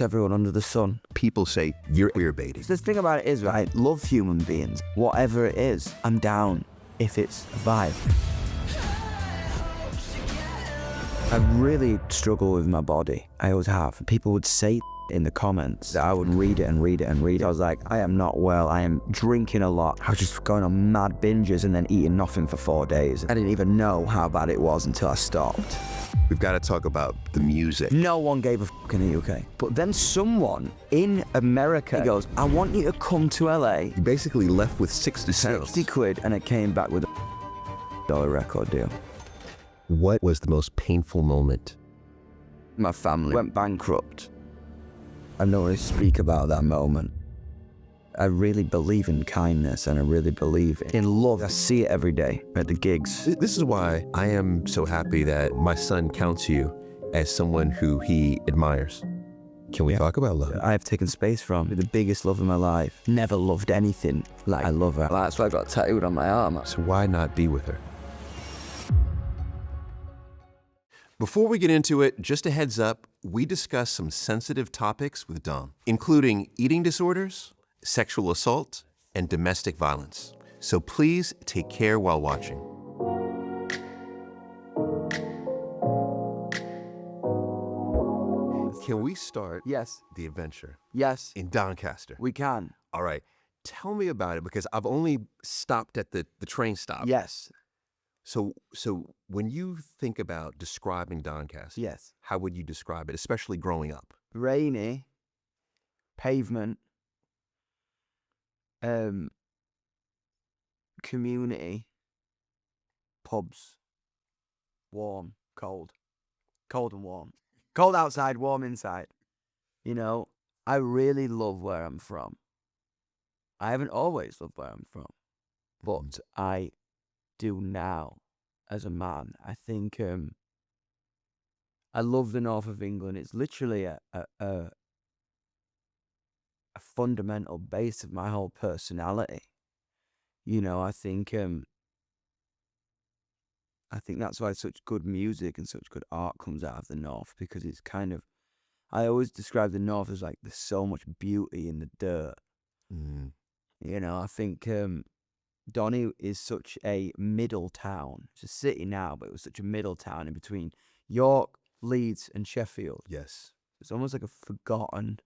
everyone under the sun. People say you're queerbaiting. The thing about it is, I love human beings. Whatever it is, I'm down if it's a vibe. I really struggle with my body. I always have. People would say in the comments that I would read it and read it and read it. I was like, I am not well. I am drinking a lot. I was just going on mad binges and then eating nothing for 4 days. I didn't even know how bad it was until I stopped. We've got to talk about the music. No one gave a fuck in the UK. But then someone in America goes, I want you to come to LA. You basically left with 60 cents. 60 quid, and it came back with a $1 record deal. What was the most painful moment? My family went bankrupt. I don't really speak about that moment. I really believe in kindness, and I really believe in love. I see it every day at the gigs. This is why I am so happy that my son counts you as someone who he admires. Can we talk about love? I have taken space from the biggest love of my life. Never loved anything like I love her. That's why I got tattooed on my arm. So why not be with her? Before we get into it, just a heads up, we discuss some sensitive topics with Dom, including eating disorders, sexual assault, and domestic violence. So please take care while watching. Can we start Yes. the adventure Yes. in Doncaster? We can. All right. Tell me about it, because I've only stopped at the train stop. Yes. So when you think about describing Doncaster, Yes. how would you describe it, especially growing up? Rainy. Pavement. Community. Pubs. Warm. Cold. Cold and warm. Cold outside, warm inside. You know, I really love where I'm from. I haven't always loved where I'm from, but I do now as a man. I think I love the north of England. It's literally a fundamental base of my whole personality. You know, I think that's why such good music and such good art comes out of the north, because it's kind of, I always describe the north as like there's so much beauty in the dirt. Mm. You know, I think Donny is such a middle town. It's a city now, but it was such a middle town in between York, Leeds, and Sheffield. Yes. It's almost like a forgotten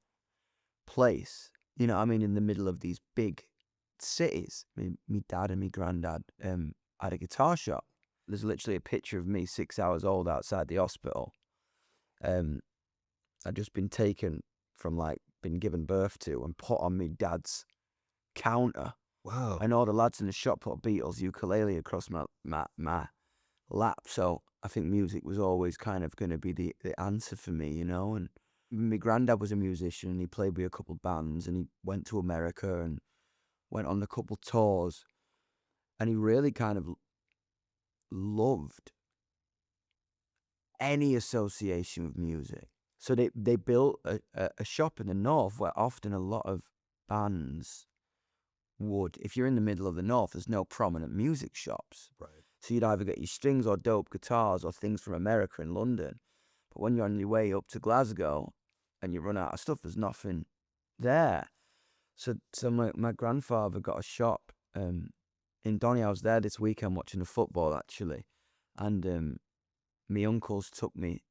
place. You know what I mean? In the middle of these big cities. Me dad and me granddad had a guitar shop. There's literally a picture of me 6 hours old outside the hospital. I'd just been taken from, been given birth to and put on me dad's counter. Wow. And all the lads in the shop put a Beatles ukulele across my lap. So I think music was always kind of going to be the answer for me, you know. And my granddad was a musician, and he played with a couple bands, and he went to America and went on a couple tours. And he really kind of loved any association with music. So they built a shop in the north where often a lot of bands would, if you're in the middle of the north, there's no prominent music shops. Right. So you'd either get your strings or dope guitars or things from America and London. But when you're on your way up to Glasgow and you run out of stuff, there's nothing there. So my grandfather got a shop in Donny. I was there this weekend watching the football, actually. And my uncles took me,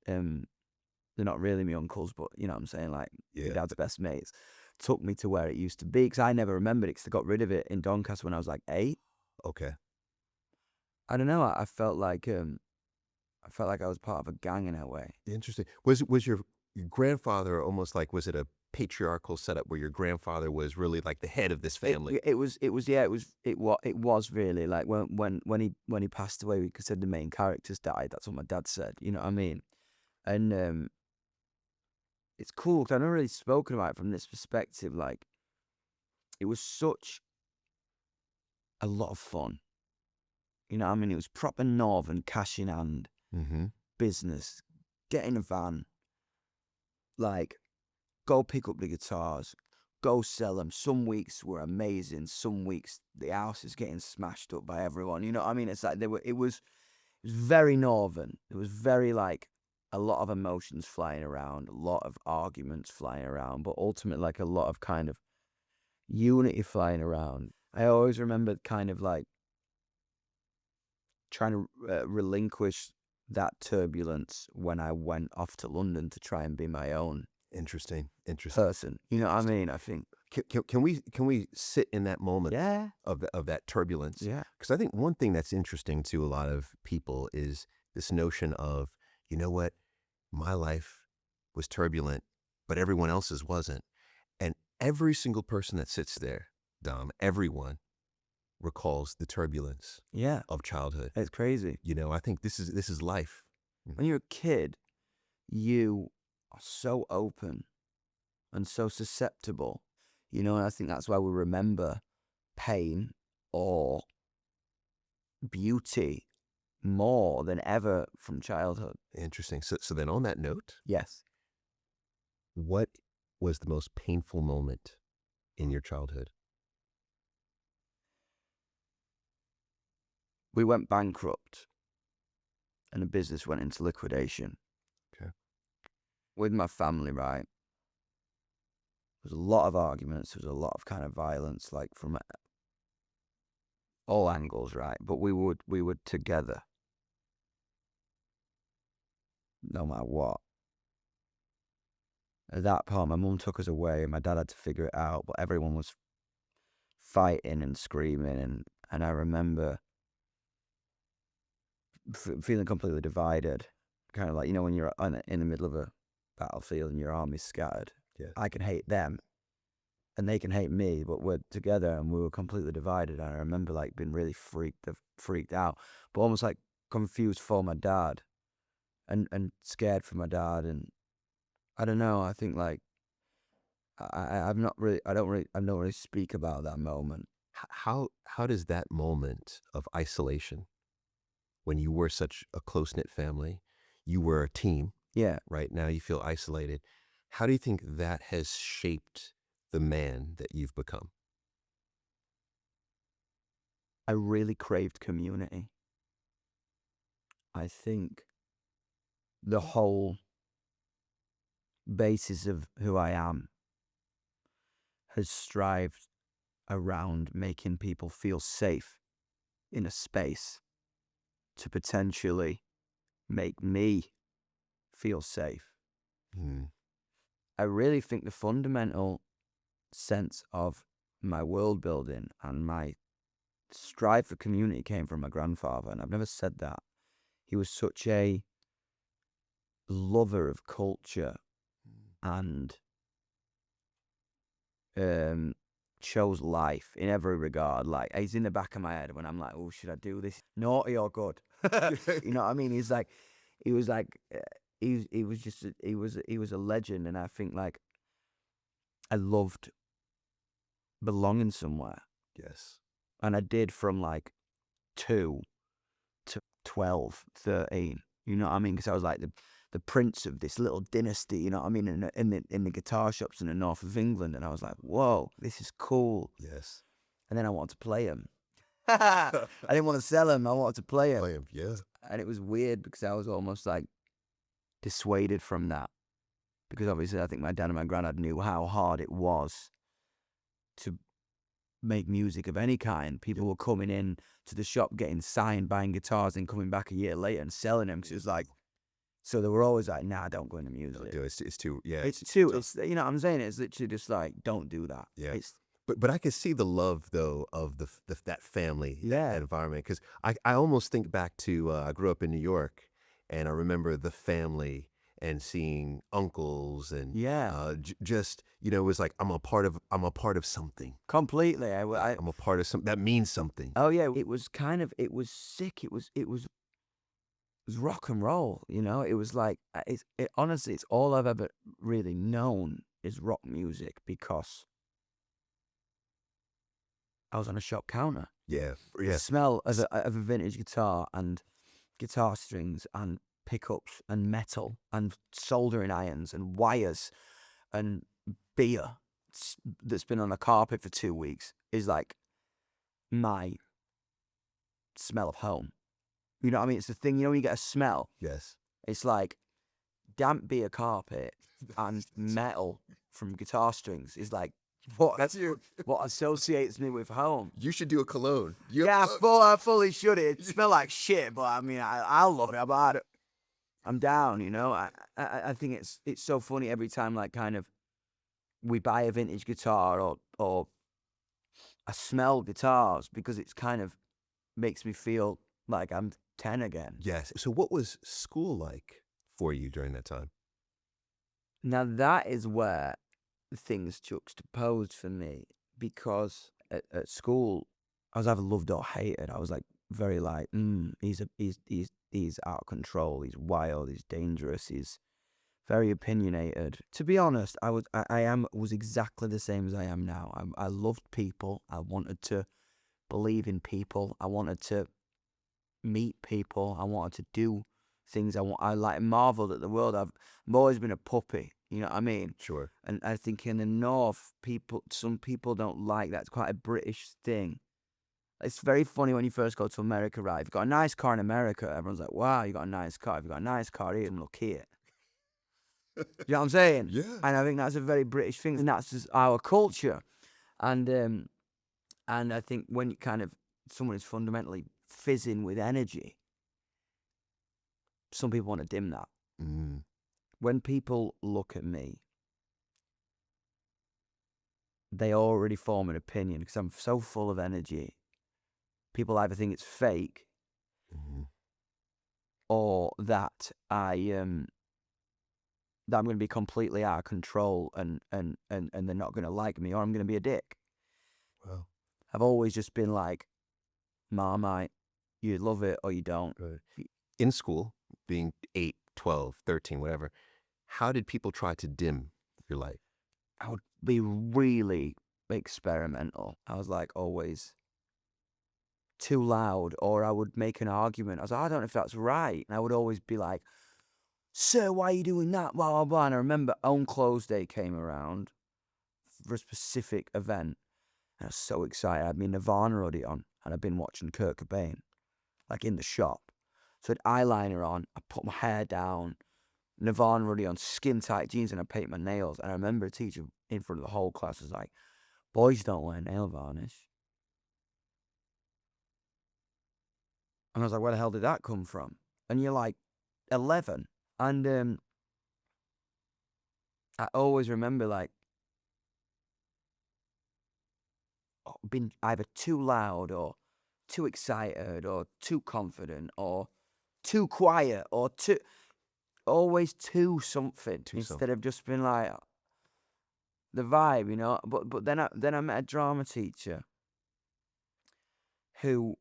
they're not really my uncles, but you know what I'm saying, like my dad's best mates, took me to where it used to be, because I never remembered it, because they got rid of it in Doncaster when I was like 8. Okay. I don't know. I felt like I was part of a gang in a way. Interesting. Was your grandfather almost like, was it a patriarchal setup where your grandfather was really like the head of this family? It was really like when he passed away, we said the main characters died. That's what my dad said. You know what I mean? And it's cool because I've never really spoken about it from this perspective. Like, it was such a lot of fun. You know what I mean? It was proper northern, cash in hand business. Get in a van, like, go pick up the guitars, go sell them. Some weeks were amazing. Some weeks the house is getting smashed up by everyone. You know what I mean? It's like it was very northern. It was very like a lot of emotions flying around, a lot of arguments flying around, but ultimately like a lot of kind of unity flying around. I always remember kind of like trying to relinquish that turbulence when I went off to London to try and be my own Interesting. person. You know what I mean? I think. Can we sit in that moment Yeah. of that turbulence? Yeah. Because I think one thing that's interesting to a lot of people is this notion of, you know what, my life was turbulent, but everyone else's wasn't. And every single person that sits there, Dom, everyone recalls the turbulence Yeah. of childhood. It's crazy. You know, I think this is life. When you're a kid, you are so open and so susceptible, you know, and I think that's why we remember pain or beauty more than ever from childhood. Interesting. So then on that note, Yes. what was the most painful moment in your childhood? We went bankrupt and the business went into liquidation. Okay. With my family, right? There was a lot of arguments. There was a lot of kind of violence, like from all angles, right? But we would together, no matter what. At that point, my mum took us away, and my dad had to figure it out. But everyone was fighting and screaming, and I remember feeling completely divided, kind of like, you know, when you're in the middle of a battlefield and your army's scattered. Yeah. I can hate them and they can hate me, but we're together and we were completely divided. And I remember like being really freaked out, but almost like confused for my dad and scared for my dad. And I don't know, I think like I don't really speak about that moment. How does that moment of isolation, when you were such a close-knit family, you were a team, Yeah. right? Now you feel isolated. How do you think that has shaped the man that you've become? I really craved community. I think the whole basis of who I am has strived around making people feel safe in a space to potentially make me feel safe. Mm. I really think the fundamental sense of my world building and my strive for community came from my grandfather, and I've never said that. He was such a lover of culture and chose life in every regard. Like, he's in the back of my head when I'm like, oh, should I do this? Naughty or good? You know what I mean? He was a legend, and I think like I loved belonging somewhere, Yes. and I did from like 2 to 12, 13. You know what I mean? Because I was like the prince of this little dynasty. You know what I mean? In the guitar shops in the north of England, and I was like, whoa, this is cool. Yes. And then I wanted to play him. I didn't want to sell him. I wanted to play him. Play him, yeah. And it was weird because I was almost like dissuaded from that. Because obviously I think my dad and my granddad knew how hard it was to make music of any kind. People were coming in to the shop, getting signed, buying guitars, and coming back a year later and selling them. Because it was like, so they were always like, nah, don't go into music. Don't do it. It's too, yeah. It's too, you know what I'm saying? It's literally just like, don't do that. Yeah. It's, But I could see the love though of that family, Yeah. that environment. Because I almost think back to I grew up in New York, and I remember the family and seeing uncles and Yeah. just, you know, it was like I'm a part of something. completely. I'm a part of something that means something. Oh yeah, it was sick. It was rock and roll. You know, it was like honestly, it's all I've ever really known is rock music because I was on a shop counter. Yeah, The yeah. smell of a vintage guitar and guitar strings and pickups and metal and soldering irons and wires and beer that's been on a carpet for 2 weeks is like my smell of home. You know what I mean? It's the thing, you know, when you get a smell, Yes. it's like damp beer carpet and metal from guitar strings is like what associates me with home. You should do a cologne. I fully should. It smell like shit, but I mean, I'll love it. I'm down, you know. I think it's so funny every time, like, kind of we buy a vintage guitar or I smell guitars because it's kind of makes me feel like I'm 10 again. Yes. So what was school like for you during that time? Now that is where things juxtaposed for me, because at school I was either loved or hated. I was like very like, he's out of control, he's wild, he's dangerous, he's very opinionated. To be honest, I was exactly the same as I am now. I loved people. I wanted to believe in people. I wanted to meet people. I wanted to do things. I like marveled at the world. I've always been a puppy. You know what I mean? Sure. And I think in the North, some people don't like that. It's quite a British thing. It's very funny when you first go to America, right? If you've got a nice car in America, everyone's like, wow, you got a nice car. If you've got a nice car here, look here. You know what I'm saying? Yeah. And I think that's a very British thing, and that's just our culture. And I think when you kind of someone is fundamentally fizzing with energy, some people want to dim that. Mm. When people look at me, they already form an opinion because I'm so full of energy. People either think it's fake, or that that I'm going to be completely out of control and they're not going to like me, or I'm going to be a dick. Wow. I've always just been like, Marmite, you love it or you don't. Right. In school, being 8, 12, 13, whatever, how did people try to dim your light? I would be really experimental. I was like always too loud, or I would make an argument. I was like, I don't know if that's right. And I would always be like, sir, why are you doing that? Blah, blah, blah. And I remember Own Clothes Day came around for a specific event. And I was so excited. I had my Nirvana hoodie on, and I'd been watching Kurt Cobain, like in the shop. So I had eyeliner on, I put my hair down, Nirvana hoodie on, skin tight jeans, and I paint my nails. And I remember a teacher in front of the whole class was like, boys don't wear nail varnish. And I was like, where the hell did that come from? And you're like 11. And I always remember like being either too loud or too excited or too confident or too quiet or always too something instead of just being like the vibe, you know. But then I met a drama teacher who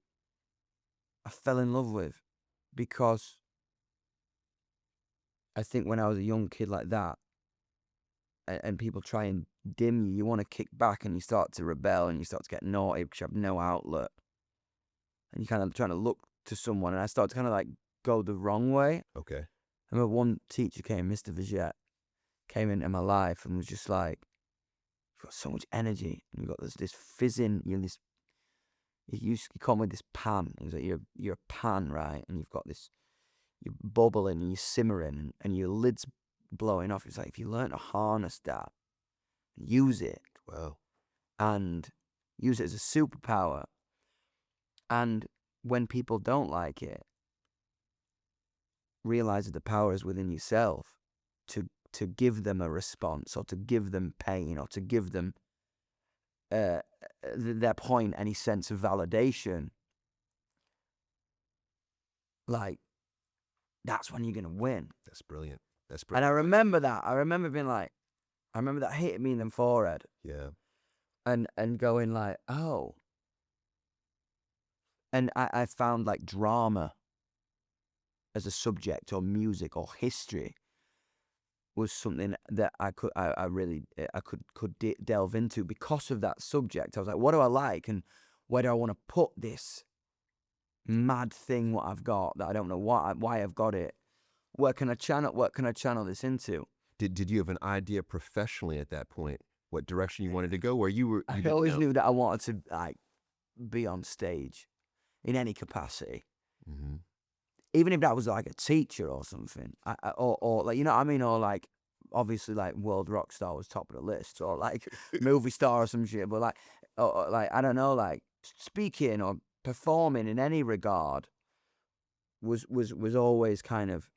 I fell in love with, because I think when I was a young kid like that, and people try and dim you, you want to kick back and you start to rebel and you start to get naughty because you have no outlet. And you kind of trying to look to someone, and I started to kind of like go the wrong way. Okay. I remember one teacher came, Mr. Vigette, came into my life and was just like, you've got so much energy, and you've got this fizzing, you call me this pan. He was like, you're a pan, right? And you've got this, you're bubbling and you're simmering and your lid's blowing off. It's like, if you learn to harness that, use it. Wow. And use it as a superpower. And when people don't like it, realize that the power is within yourself to give them a response, or to give them pain, or to give them their point any sense of validation. Like, that's when you're going to win. That's brilliant. And I remember that. I remember being like, I remember that hitting me in the forehead. Yeah. And going like, oh. And I found like drama as a subject, or music, or history, was something that I could delve into because of that subject. I was like, what do I like, and where do I want to put this mad thing what I've got that I don't know why I've got it? What can I channel this into? Did you have an idea professionally at that point, what direction you wanted to go, where you I always knew that I wanted to like be on stage in any capacity. Mm-hmm. even if that was like a teacher or something, or like, you know what I mean, or like obviously like world rock star was top of the list, or like movie star or some shit, but like, or like I don't know, like speaking or performing in any regard was always kind of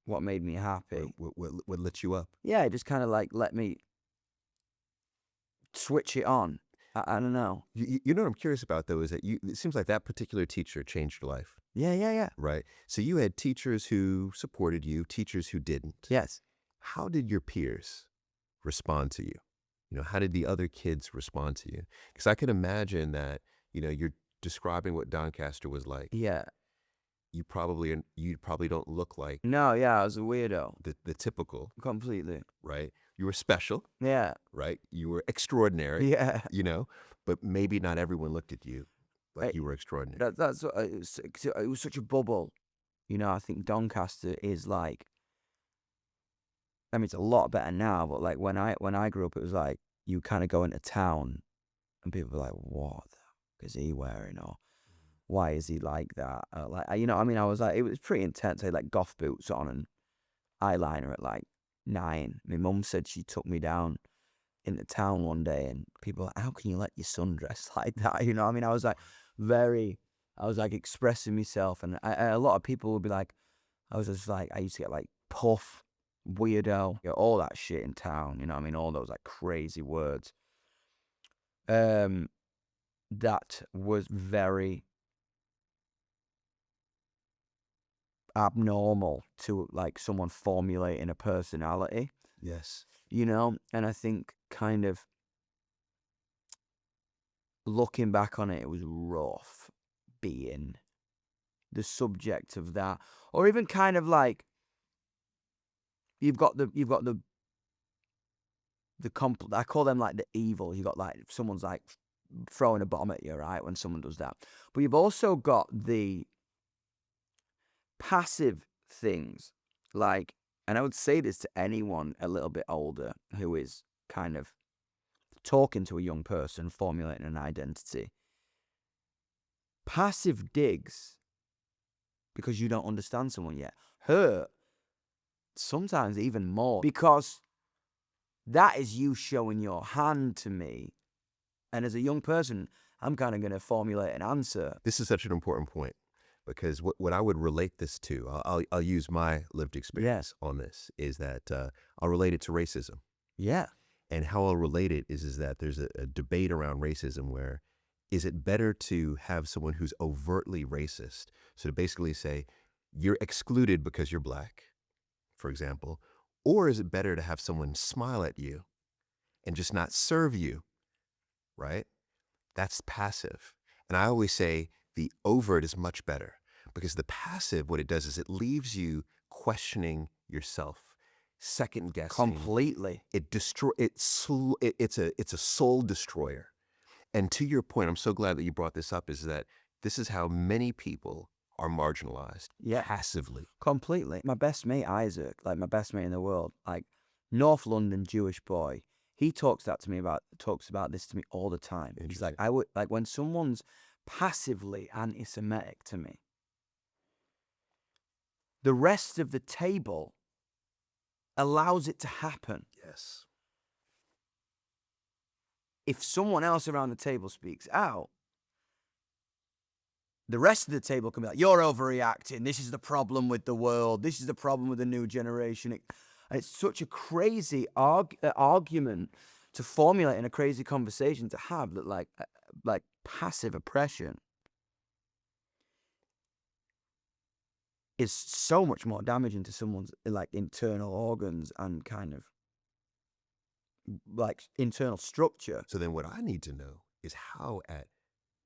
what made me happy. What lit you up? Yeah, it just kind of like let me switch it on. I don't know. You know what I'm curious about though is that it seems like that particular teacher changed your life, Yeah. right? So you had teachers who supported you, teachers who didn't. Yes. How did your peers respond to you? You know, how did the other kids respond to you? Because I can imagine that, you know, you're describing what Doncaster was like. Yeah. You probably don't look like No, yeah, I was a weirdo. the typical, Completely. right? You were special, Yeah. right? You were extraordinary, Yeah. you know, but maybe not everyone looked at you like Right. you were extraordinary. That's what it was such a bubble. You know, I think Doncaster is like, I mean, it's a lot better now, but like when I grew up, it was like you kind of go into town and people were like, what the fuck is he wearing? Or why is he like that? Like, you know, I mean, I was like, it was pretty intense. I had like goth boots on and eyeliner at like 9. My mum said she took me down into town one day and people were like, how can you let your son dress like that? You know, I mean, I was like I was like expressing myself, and a lot of people would be like, I was just like, I used to get like puff, weirdo, you know, all that shit in town, you know what I mean? All those like crazy words. That was very abnormal to like someone formulating a personality, Yes. you know? And I think kind of looking back on it, it was rough being the subject of that. Or even kind of like you've got the I call them like the evil. You got like if someone's like throwing a bomb at you, right? When someone does that, but you've also got the passive things, like, and I would say this to anyone a little bit older who is kind of talking to a young person, formulating an identity. Passive digs because you don't understand someone yet hurt sometimes even more, because that is you showing your hand to me. And as a young person, I'm kind of going to formulate an answer. This is such an important point because what I would relate this to, I'll use my lived experience on this, is that I'll relate it to racism. Yeah. And how I'll relate it is that there's a debate around racism where is it better to have someone who's overtly racist? So to basically say, you're excluded because you're black, for example, or is it better to have someone smile at you and just not serve you, right? That's passive. And I always say the overt is much better because the passive, what it does is it leaves you questioning yourself, second guessing. Completely. It's a soul destroyer. And to your point, I'm so glad that you brought this up, is that this is how many people are marginalized passively. Completely. My best mate, Isaac, like my best mate in the world, like North London Jewish boy, he talks about this to me all the time. He's like, I would like when someone's passively anti-Semitic to me, the rest of the table allows it to happen. Yes. If someone else around the table speaks out, the rest of the table can be like, you're overreacting. This is the problem with the world. This is the problem with the new generation. And it's such a crazy argument to formulate in a crazy conversation to have, that like passive oppression is so much more damaging to someone's like internal organs and kind of like internal structure. So then what I need to know is how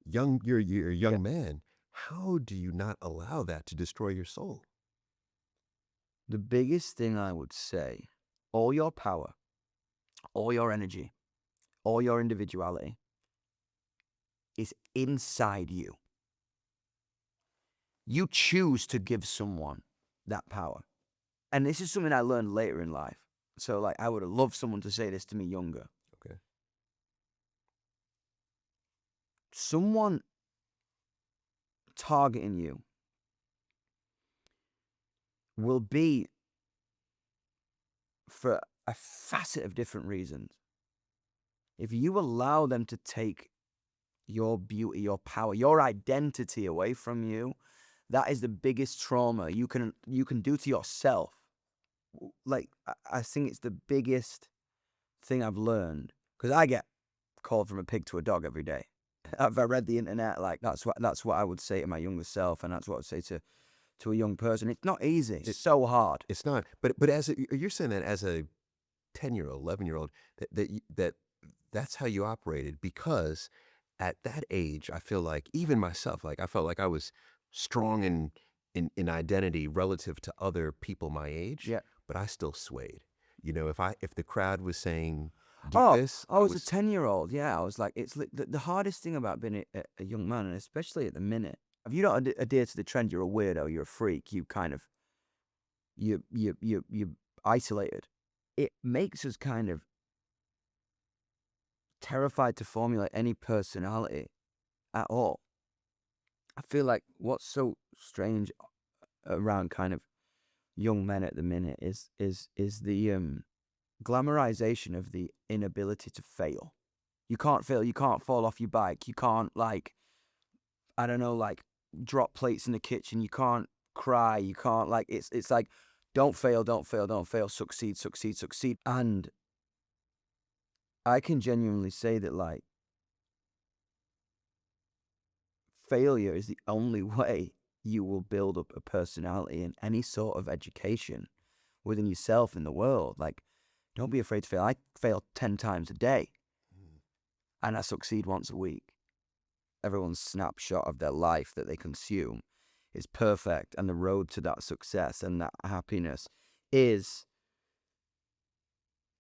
you're a young man, how do you not allow that to destroy your soul? The biggest thing I would say, all your power, all your energy, all your individuality is inside you. You choose to give someone that power. And this is something I learned later in life. So like I would have loved someone to say this to me younger. Okay. Someone targeting you will be for a facet of different reasons. If you allow them to take your beauty, your power, your identity away from you, that is the biggest trauma you can do to yourself. Like, I think it's the biggest thing I've learned, because I get called from a pig to a dog every day. If I read the internet, like, that's what I would say to my younger self, and that's what I would say to a young person. It's not easy. It's so hard. It's not. But you're saying that as a 10-year-old, 11-year-old, that's how you operated, because at that age, I feel like, even myself, like, I felt like I was strong in identity relative to other people my age. Yeah. But I still swayed. You know, if the crowd was saying, this, I was a 10-year-old. Yeah, I was like, it's the hardest thing about being a young man, and especially at the minute, if you don't adhere to the trend, you're a weirdo, you're a freak, you kind of, you isolated. It makes us kind of terrified to formulate any personality at all. I feel like what's so strange around kind of young men at the minute is the glamorization of the inability to fail. You can't fail. You can't fall off your bike. You can't, like, I don't know, like, drop plates in the kitchen. You can't cry. You can't, like, it's like, don't fail, don't fail, don't fail. Succeed, succeed, succeed. And I can genuinely say that, like, failure is the only way you will build up a personality in any sort of education within yourself in the world. Like, don't be afraid to fail. I fail 10 times a day, and I succeed once a week. Everyone's snapshot of their life that they consume is perfect, and the road to that success and that happiness is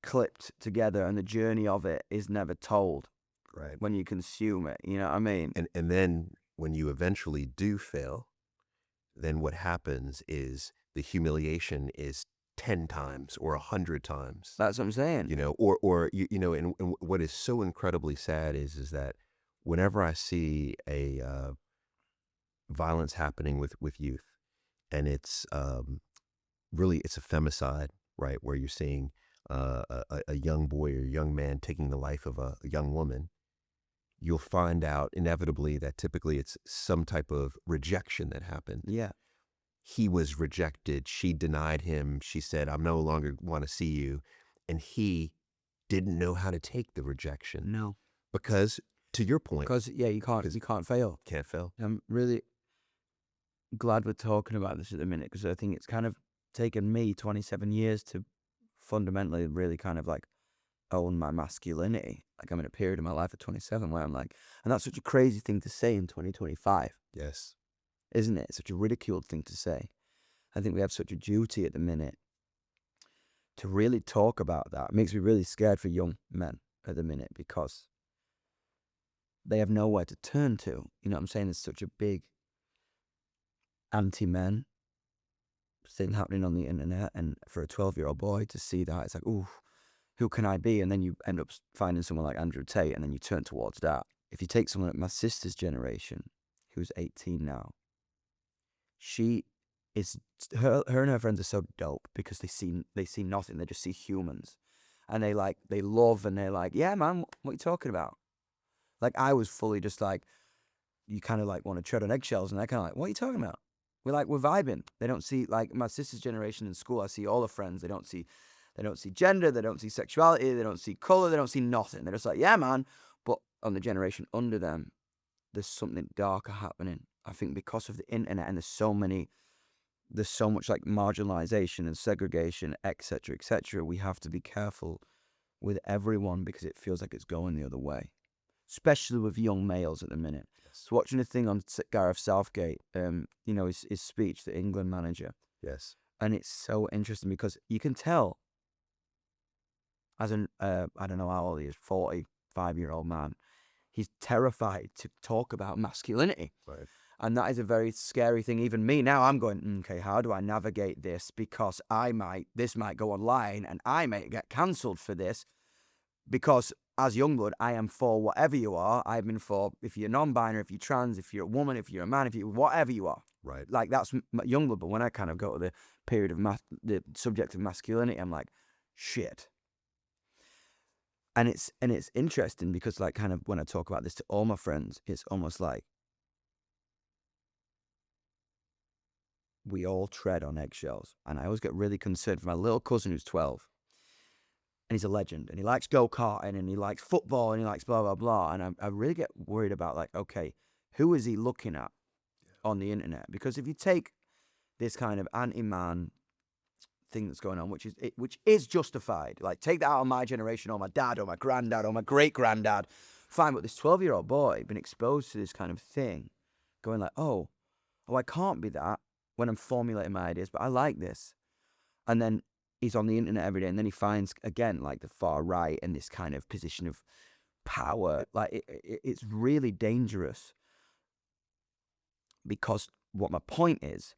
clipped together, and the journey of it is never told. Right. When you consume it, you know what I mean? And then when you eventually do fail, then what happens is the humiliation is 10 times or 100 times. That's what I'm saying. You know, or you know, and what is so incredibly sad is that whenever I see a violence happening with youth, and it's really, it's a femicide, right, where you're seeing a young boy or a young man taking the life of a young woman, you'll find out inevitably that typically it's some type of rejection that happened. Yeah. He was rejected. She denied him. She said, "I no longer want to see you." And he didn't know how to take the rejection. No. Because, to your point, Because, yeah, you can't fail. Can't fail. I'm really glad we're talking about this at the minute, because I think it's kind of taken me 27 years to fundamentally really kind of, like, own my masculinity. Like, I'm in a period of my life at 27 where I'm like, and that's such a crazy thing to say in 2025. Yes. Isn't it? It's such a ridiculed thing to say. I think we have such a duty at the minute to really talk about that. It makes me really scared for young men at the minute, because they have nowhere to turn to. You know what I'm saying? There's such a big anti-men thing happening on the internet, and for a 12-year-old boy to see that, it's like, ooh, who can I be? And then you end up finding someone like Andrew Tate, and then you turn towards that. If you take someone like my sister's generation, who's 18 now, she is, her and her friends are so dope because they see nothing. They just see humans, and they love, and they're like, yeah, man, what are you talking about? Like, I was fully just like, you kind of like want to tread on eggshells, and they're kind of like, what are you talking about? We're vibing. They don't see, like, my sister's generation in school, I see all her friends. They don't see gender, they don't see sexuality, they don't see color, they don't see nothing. They're just like, yeah, man. But on the generation under them, there's something darker happening. I think because of the internet, and there's so much like marginalization and segregation, etc., etc. We have to be careful with everyone, because it feels like it's going the other way, especially with young males at the minute. Yes. So watching a thing on Gareth Southgate, his speech, the England manager. Yes. And it's so interesting because you can tell, as an, I don't know how old he is, 45-year-old man, he's terrified to talk about masculinity. Right. And that is a very scary thing. Even me now, I'm going, okay, how do I navigate this? Because this might go online, and I may get cancelled for this. Because as YUNGBLUD, I am for whatever you are. I've been for, if you're non-binary, if you're trans, if you're a woman, if you're a man, if you whatever you are. Right. Like that's Youngblood, but when I kind of go to the period of the subject of masculinity, I'm like, shit. And it's interesting because like kind of when I talk about this to all my friends, it's almost like we all tread on eggshells. And I always get really concerned for my little cousin who's 12. And he's a legend. And he likes go-karting and he likes football and he likes blah, blah, blah. And I really get worried about like, okay, who is he looking at on the internet? Because if you take this kind of anti-man thing that's going on, which is justified, like take that out of my generation or my dad or my granddad or my great-granddad, fine. But this 12-year-old boy been exposed to this kind of thing, going like, oh, I can't be that when I'm formulating my ideas, but I like this. And then he's on the internet every day, and then he finds, again, like the far right and this kind of position of power. Like, it's really dangerous. Because what my point is,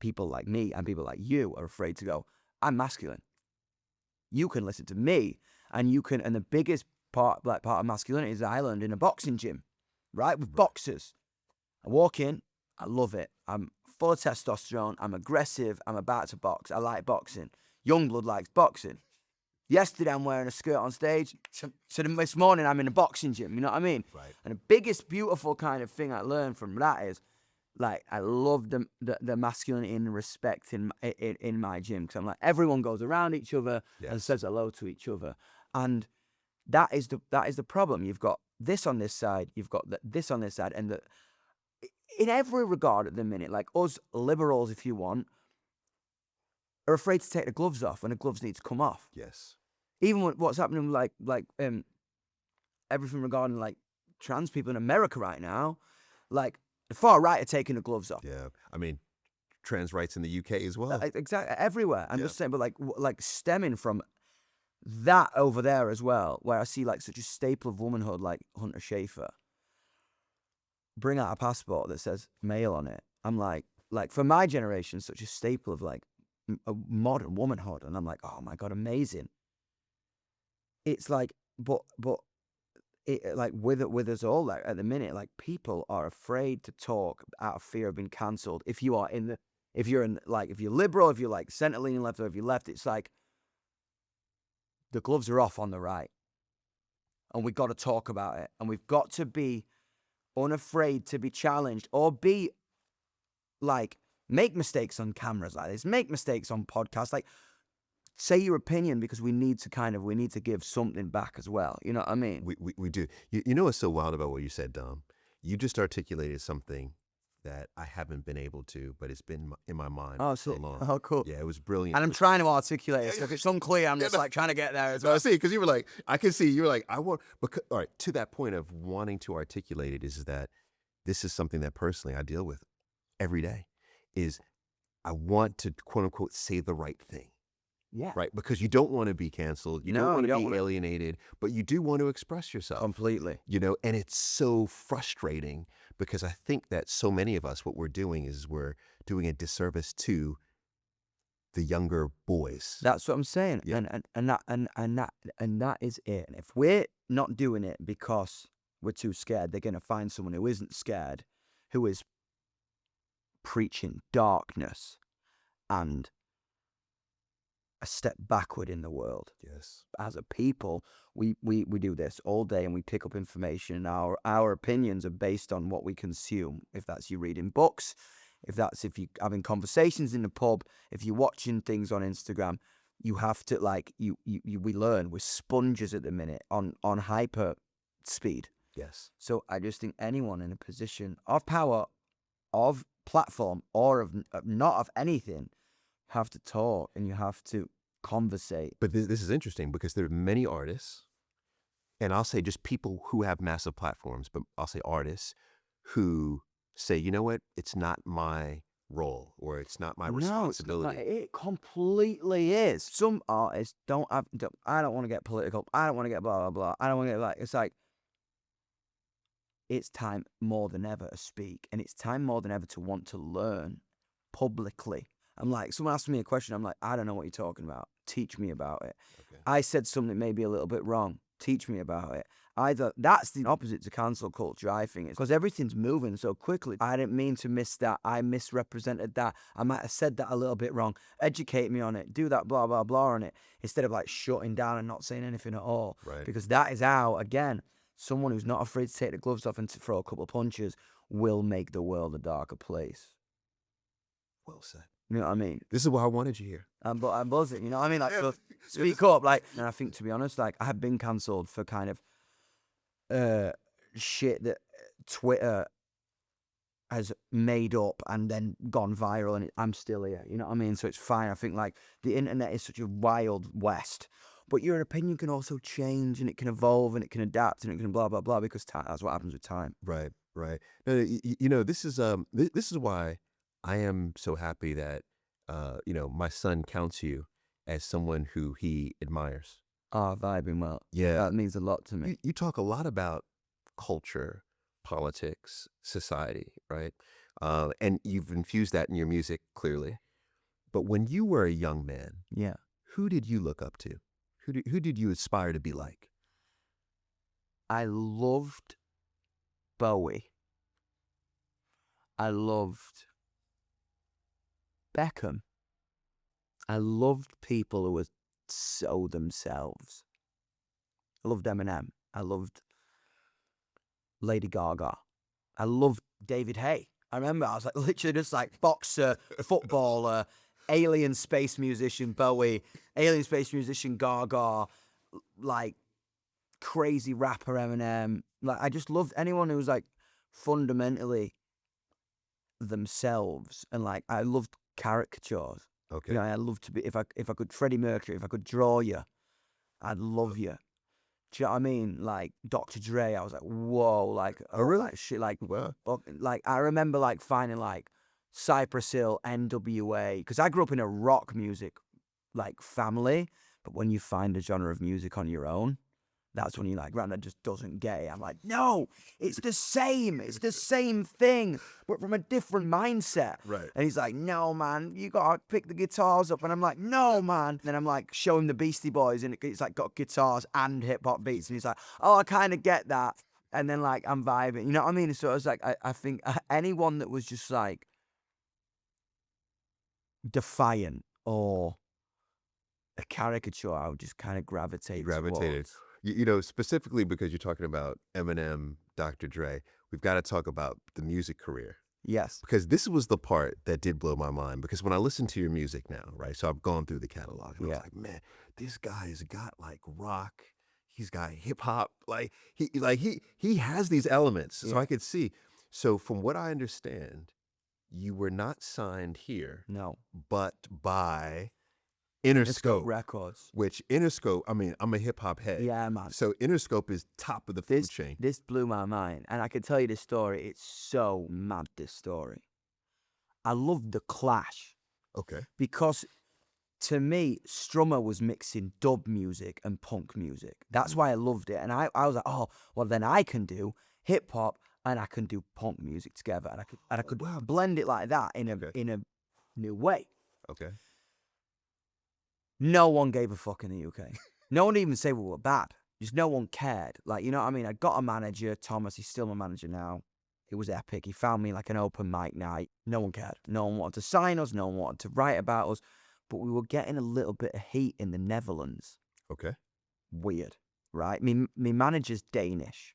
people like me and people like you are afraid to go, I'm masculine. You can listen to me, and the biggest part of masculinity is I learned in a boxing gym, right? With boxers. I walk in, I love it. I'm full of testosterone. I'm aggressive. I'm about to box. I like boxing. Youngblood likes boxing. Yesterday, I'm wearing a skirt on stage. So this morning, I'm in a boxing gym. You know what I mean? Right. And the biggest, beautiful kind of thing I learned from that is, like, I love the masculinity and respect in my gym. Because I'm like, everyone goes around each other and says hello to each other. And that is the problem. You've got this on this side. You've got this on this side. And in every regard at the minute, like us liberals, if you want, are afraid to take the gloves off when the gloves need to come off. Yes. Even what's happening, like everything regarding like trans people in America right now, like the far right are taking the gloves off. Yeah, I mean, trans rights in the UK as well. Exactly, everywhere. I'm just saying, but like stemming from that over there as well, where I see like such a staple of womanhood, like Hunter Schafer, bring out a passport that says male on it. I'm like for my generation, such a staple of like a modern womanhood, and I'm like, oh my god, amazing. It's like, but it like with us all, like at the minute, like people are afraid to talk out of fear of being cancelled. If you're liberal, if you're like centre leaning left, or if you're left, it's like the gloves are off on the right, and we've got to talk about it, and we've got to be unafraid to be challenged, or be like, make mistakes on cameras like this, make mistakes on podcasts, like say your opinion, because we need to give something back as well. You know what I mean? We do. You know what's so wild about what you said, Dom? You just articulated something that I haven't been able to, but it's been in my mind for so long. Oh, cool. Yeah, it was brilliant. And I'm trying to articulate it. So if it's unclear, I'm just like trying to get there as well. I see, because you were like, I can see, you were like, I want, because, all right, to that point of wanting to articulate it, is that this is something that personally I deal with every day, is I want to, quote unquote, say the right thing. Yeah. Right? Because you don't want to be canceled. You don't want to be alienated, but you do want to express yourself. Completely. You know, and it's so frustrating, because I think that so many of us, what we're doing is we're doing a disservice to the younger boys. That's what I'm saying. Yeah. And that is it. And if we're not doing it because we're too scared, they're going to find someone who isn't scared, who is preaching darkness and a step backward in the world. Yes. As a people, we do this all day, and we pick up information. Our opinions are based on what we consume. If that's you reading books, if you having conversations in the pub, if you're watching things on Instagram, you have to we learn. We're sponges at the minute on hyper speed. Yes. So I just think anyone in a position of power, of platform, or of not of anything, have to talk, and you have to conversate. But this is interesting, because there are many artists, and I'll say just people who have massive platforms, but I'll say artists who say, you know what, it's not my role, or it's not my responsibility. No, it completely is. Some artists I don't want to get political. I don't want to get blah, blah, blah. I don't want to get it's like, it's time more than ever to speak, and it's time more than ever to want to learn publicly. I'm like, someone asked me a question, I'm like, I don't know what you're talking about. Teach me about it. Okay. I said something maybe a little bit wrong. teach me about it. Either that's the opposite to cancel culture, I think, because everything's moving so quickly. I didn't mean to miss that. I misrepresented that. I might have said that a little bit wrong. Educate me on it. Do that blah, blah, blah on it. Instead of like shutting down and not saying anything at all. Right. Because that is how, again, someone who's not afraid to take the gloves off and to throw a couple of punches will make the world a darker place. Well said. You know what I mean? This is why I wanted you here. But I'm buzzing, you know what I mean? Like, so speak up, like, and I think, to be honest, like, I have been cancelled for kind of shit that Twitter has made up and then gone viral, and I'm still here, you know what I mean? So it's fine. I think, like, the internet is such a wild west, but your opinion can also change, and it can evolve, and it can adapt, and it can blah, blah, blah, because that's what happens with time. Right, right. No, you know, this is why I am so happy that, you know, my son counts you as someone who he admires. Vibing well. Yeah. That means a lot to me. You talk a lot about culture, politics, society, right? And you've infused that in your music, clearly. But when you were a young man, Yeah. who did you look up to? Who did you aspire to be like? I loved Bowie. I loved Beckham. I loved people who were so themselves. I loved Eminem. I loved Lady Gaga. I loved David Hay. I remember I was like literally just like boxer, footballer, alien space musician Bowie, alien space musician Gaga, like crazy rapper Eminem. Like I just loved anyone who was like fundamentally themselves, and like I loved caricatures. Okay. You know, I loved to be if I could Freddie Mercury, if I could draw you, I'd love you. Do you know what I mean? Like Dr. Dre, I was like, whoa, like really? like shit, like Wow. like I remember like finding like Cypress Hill, NWA, because I grew up in a rock music like family, but when you find a genre of music on your own, that's when you're like, Grandad just doesn't get it. I'm like, no, it's the same thing, but from a different mindset. Right. And he's like, no, man, you got to pick the guitars up. And I'm like, no, man. And then I'm like, show him the Beastie Boys, and it's like got guitars and hip hop beats. And he's like, oh, I kind of get that. And then like, I'm vibing. You know what I mean? So I was like, I think anyone that was just like defiant or a caricature, I would just kind of gravitate towards. You know, specifically because you're talking about Eminem, Dr. Dre, we've got to talk about the music career. Yes. Because this was the part that did blow my mind. Because when I listen to your music now, right, so I've gone through the catalog, and I was like, man, this guy's got like rock, he's got hip hop, like he has these elements. So I could see. So from what I understand, you were not signed here, No. but by Interscope Records. Which Interscope, I mean, I'm a hip hop head. Yeah, man. So Interscope is top of the food chain. This blew my mind. And I could tell you this story. It's so mad, this story. I loved The Clash. Okay. Because to me, Strummer was mixing dub music and punk music. That's why I loved it. And I was like, oh, well, then I can do hip hop and I can do punk music together. And I could blend it like that in a new way. Okay. No one gave a fuck in the UK. No one even said we were bad. Just no one cared. Like, you know what I mean? I got a manager, Thomas. He's still my manager now. It was epic. He found me like an open mic night. No one cared. No one wanted to sign us. No one wanted to write about us. But we were getting a little bit of heat in the Netherlands. Okay. Weird, right? Me manager's Danish.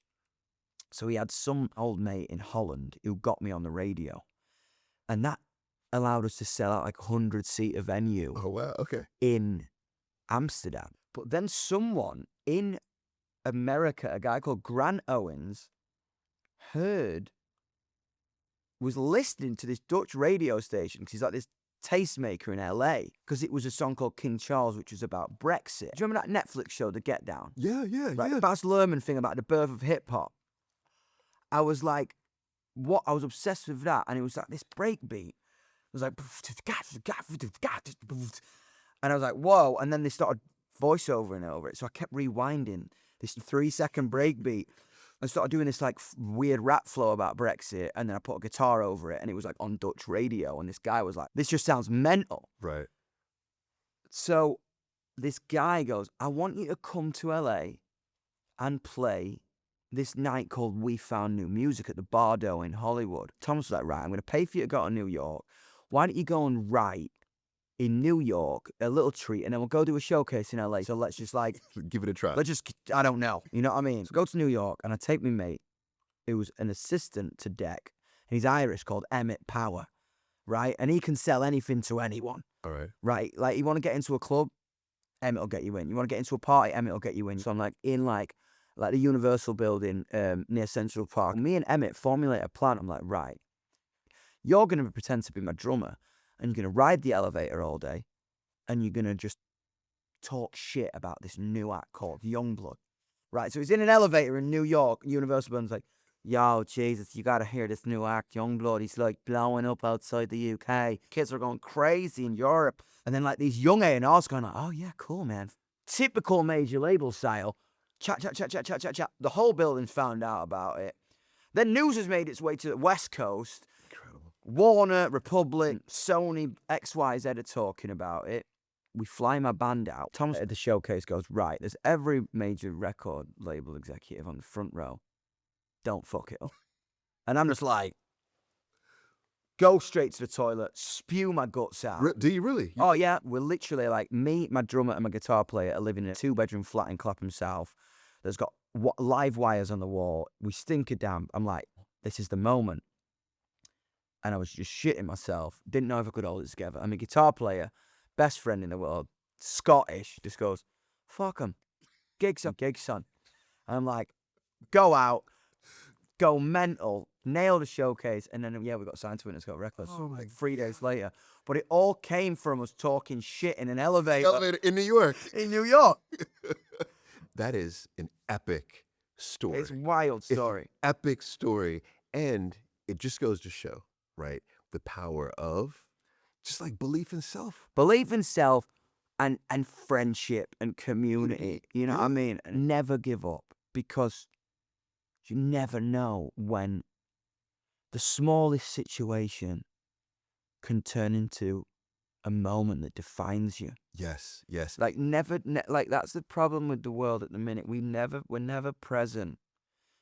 So he had some old mate in Holland who got me on the radio. And that allowed us to sell out like a 100-seater venue. Oh, wow. Okay. In Amsterdam. But then someone in America, a guy called Grant Owens, was listening to this Dutch radio station because he's like this tastemaker in LA, because it was a song called King Charles, which was about Brexit. Do you remember that Netflix show, The Get Down? Yeah. Baz Luhrmann thing about the birth of hip hop. I was like, what? I was obsessed with that. And it was like this break beat. It was like, and I was like, whoa. And then they started voiceovering over it. So I kept rewinding this 3-second break beat. I started doing this like weird rap flow about Brexit. And then I put a guitar over it. And it was like on Dutch radio. And this guy was like, this just sounds mental. Right. So this guy goes, I want you to come to LA and play this night called We Found New Music at the Bardo in Hollywood. Thomas was like, right, I'm going to pay for you to go to New York. Why don't you go and write in New York a little treat, and then we'll go do a showcase in LA. So let's just like Give it a try. let's just, I don't know, you know what I mean? So go to New York, and I take my mate, who was an assistant to Deck, and he's Irish, called Emmett Power, right? And he can sell anything to anyone, All right. right? Like, you want to get into a club, Emmett will get you in. You want to get into a party, Emmett will get you in. So I'm like in like the Universal building near Central Park. Me and Emmett formulate a plan. I'm like, right, you're going to pretend to be my drummer, and you're going to ride the elevator all day, and you're going to just talk shit about this new act called YUNGBLUD. Right, so he's in an elevator in New York, Universal Building's like, yo, Jesus, you gotta hear this new act, YUNGBLUD. He's like blowing up outside the UK. Kids are going crazy in Europe. And then like these young A&Rs going like, oh yeah, cool, man. Typical major label style. Chat, chat, chat, chat, chat, chat, chat. The whole building's found out about it. Then news has made its way to the West Coast. Incredible. Warner, Republic, Sony, XYZ are talking about it. We fly my band out. Thomas at the showcase goes, right, there's every major record label executive on the front row. Don't fuck it up. And I'm just like, go straight to the toilet, spew my guts out. Do you really? Oh, yeah. We're literally like, me, my drummer, and my guitar player are living in a 2-bedroom flat in Clapham South. There's got live wires on the wall. We stink it down. I'm like, this is the moment. And I was just shitting myself. Didn't know if I could hold it together. I'm a guitar player, best friend in the world, Scottish, just goes, fuck him. Gigs son. And I'm like, go out, go mental, nail the showcase, and then, yeah, we got signed to Interscope Records like 3 days later. But it all came from us talking shit in an elevator. In New York. In New York. That is an epic story. It's a wild story. It's an epic story. And it just goes to show, right, the power of just like belief in self. Belief in self and friendship and community. You know what I mean? And never give up, because you never know when the smallest situation can turn into a moment that defines you. Yes, yes. Like like that's the problem with the world at the minute. We're never present.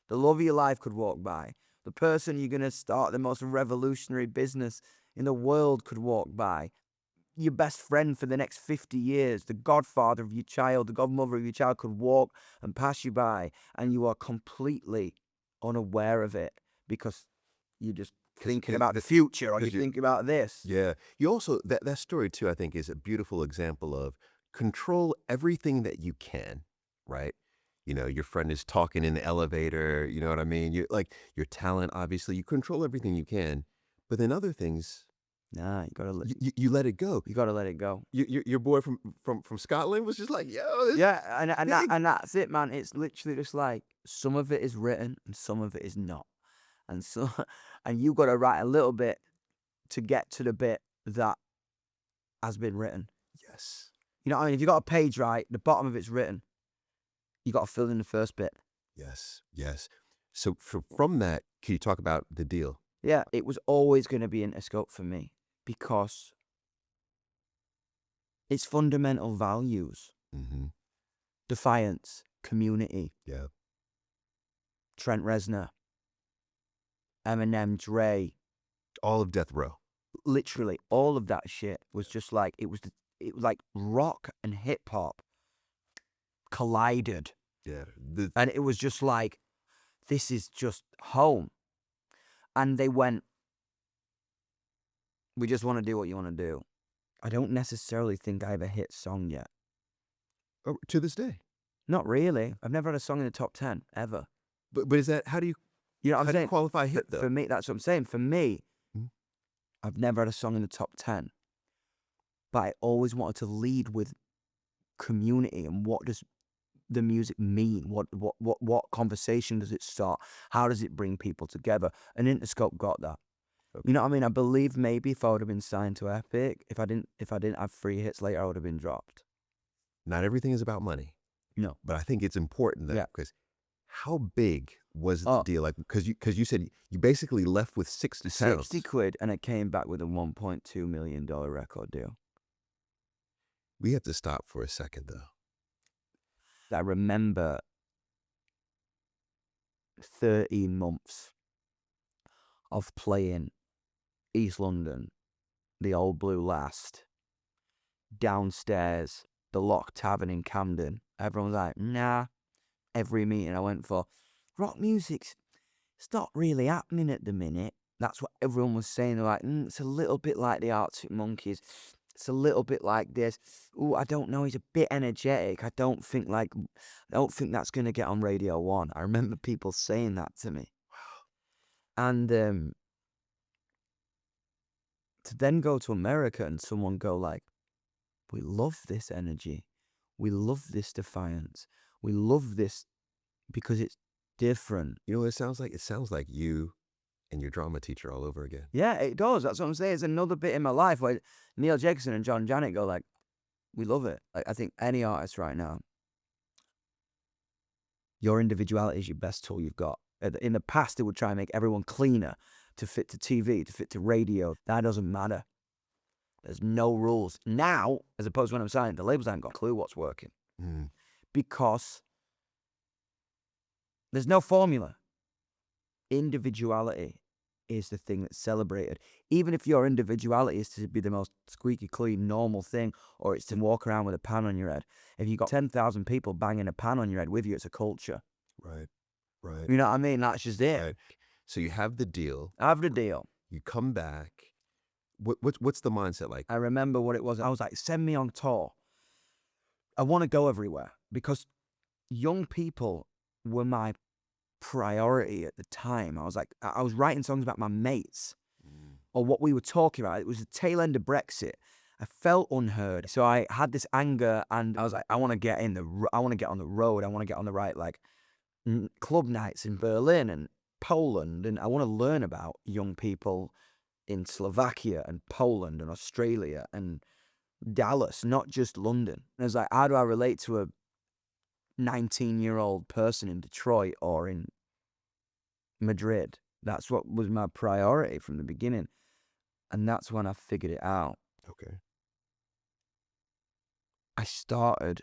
The love of your life could walk by. The person you're gonna start the most revolutionary business in the world could walk by. Your best friend for the next 50 years, the godfather of your child, the godmother of your child could walk and pass you by, and you are completely unaware of it because you're just thinking about the future, or you're thinking about this. Yeah. You also, that story too, I think, is a beautiful example of control everything that you can, right? You know, your friend is talking in the elevator, you know what I mean? You're like, your talent, obviously, you control everything you can, but then other things, Nah, you gotta let you let it go. you gotta let it go. Your boy from Scotland was just like, yo, this Yeah, and that's it, man. It's literally just like some of it is written and some of it is not, and so and you gotta write a little bit to get to the bit that has been written. Yes. You know what I mean? If you got a page right, the bottom of it's written. You got to fill in the first bit. Yes, yes. So from that, can you talk about the deal? Yeah, it was always going to be Interscope for me because it's fundamental values. Mm-hmm. Defiance, community. Yeah. Trent Reznor, Eminem, Dre. All of Death Row. Literally, all of that shit was just like, it was like rock and hip hop collided. Yeah. And it was just like, this is just home. And they went, we just want to do what you want to do. I don't necessarily think I have a hit song yet. Oh, to this day. Not really. I've never had a song in the top 10, ever. But is that, how do you, You know what how I'm do you saying? qualify hit though? For me, that's what I'm saying. For me, Mhm. I've never had a song in the top 10. But I always wanted to lead with community and what does the music mean? What conversation does it start? How does it bring people together? And Interscope got that. Okay. You know what I mean? I believe maybe if I would have been signed to Epic, if I didn't have 3 hits later, I would have been dropped. Not everything is about money. No. But I think it's important that, because how big was the deal? Like, because you said you basically left with 60 pounds. 60 quid, and it came back with a $1.2 million record deal. We have to stop for a second though. I remember 13 months of playing East London, the Old Blue Last, downstairs, the Lock Tavern in Camden. Everyone was like, nah. Every meeting I went for, rock music's, it's not really happening at the minute. That's what everyone was saying. They're like, it's a little bit like the Arctic Monkeys. It's a little bit like this. Oh, I don't know. He's a bit energetic. I don't think that's gonna get on Radio 1. I remember people saying that to me. And to then go to America and someone go like, we love this energy. We love this defiance. We love this because it's different. You know what it sounds like? It sounds like you and your drama teacher all over again. Yeah, it does. That's what I'm saying. It's another bit in my life where Neil Jacobson and John Janet go like, we love it. Like, I think any artist right now, your individuality is your best tool you've got. In the past, they would try and make everyone cleaner to fit to TV, to fit to radio. That doesn't matter. There's no rules. Now, as opposed to when I'm signing, the labels haven't got a clue what's working. Because there's no formula. Individuality is the thing that's celebrated. Even if your individuality is to be the most squeaky clean, normal thing, or it's to walk around with a pan on your head. If you've got 10,000 people banging a pan on your head with you, it's a culture. Right. You know what I mean? That's just it. Right. So you have the deal. I have the deal. You come back. What's the mindset like? I remember what it was. I was like, send me on tour. I want to go everywhere because young people were my priority at the time. I was writing songs about my mates or what we were talking about. It was the tail end of Brexit. I felt unheard. So I had this anger and I was like, I want to get on the road. I want to get on the right, like club nights in Berlin and Poland. And I want to learn about young people in Slovakia and Poland and Australia and Dallas, not just London. And I was like, how do I relate to a 19-year-old person in Detroit or in Madrid? That's what was my priority from the beginning. And that's when I figured it out. Okay. I started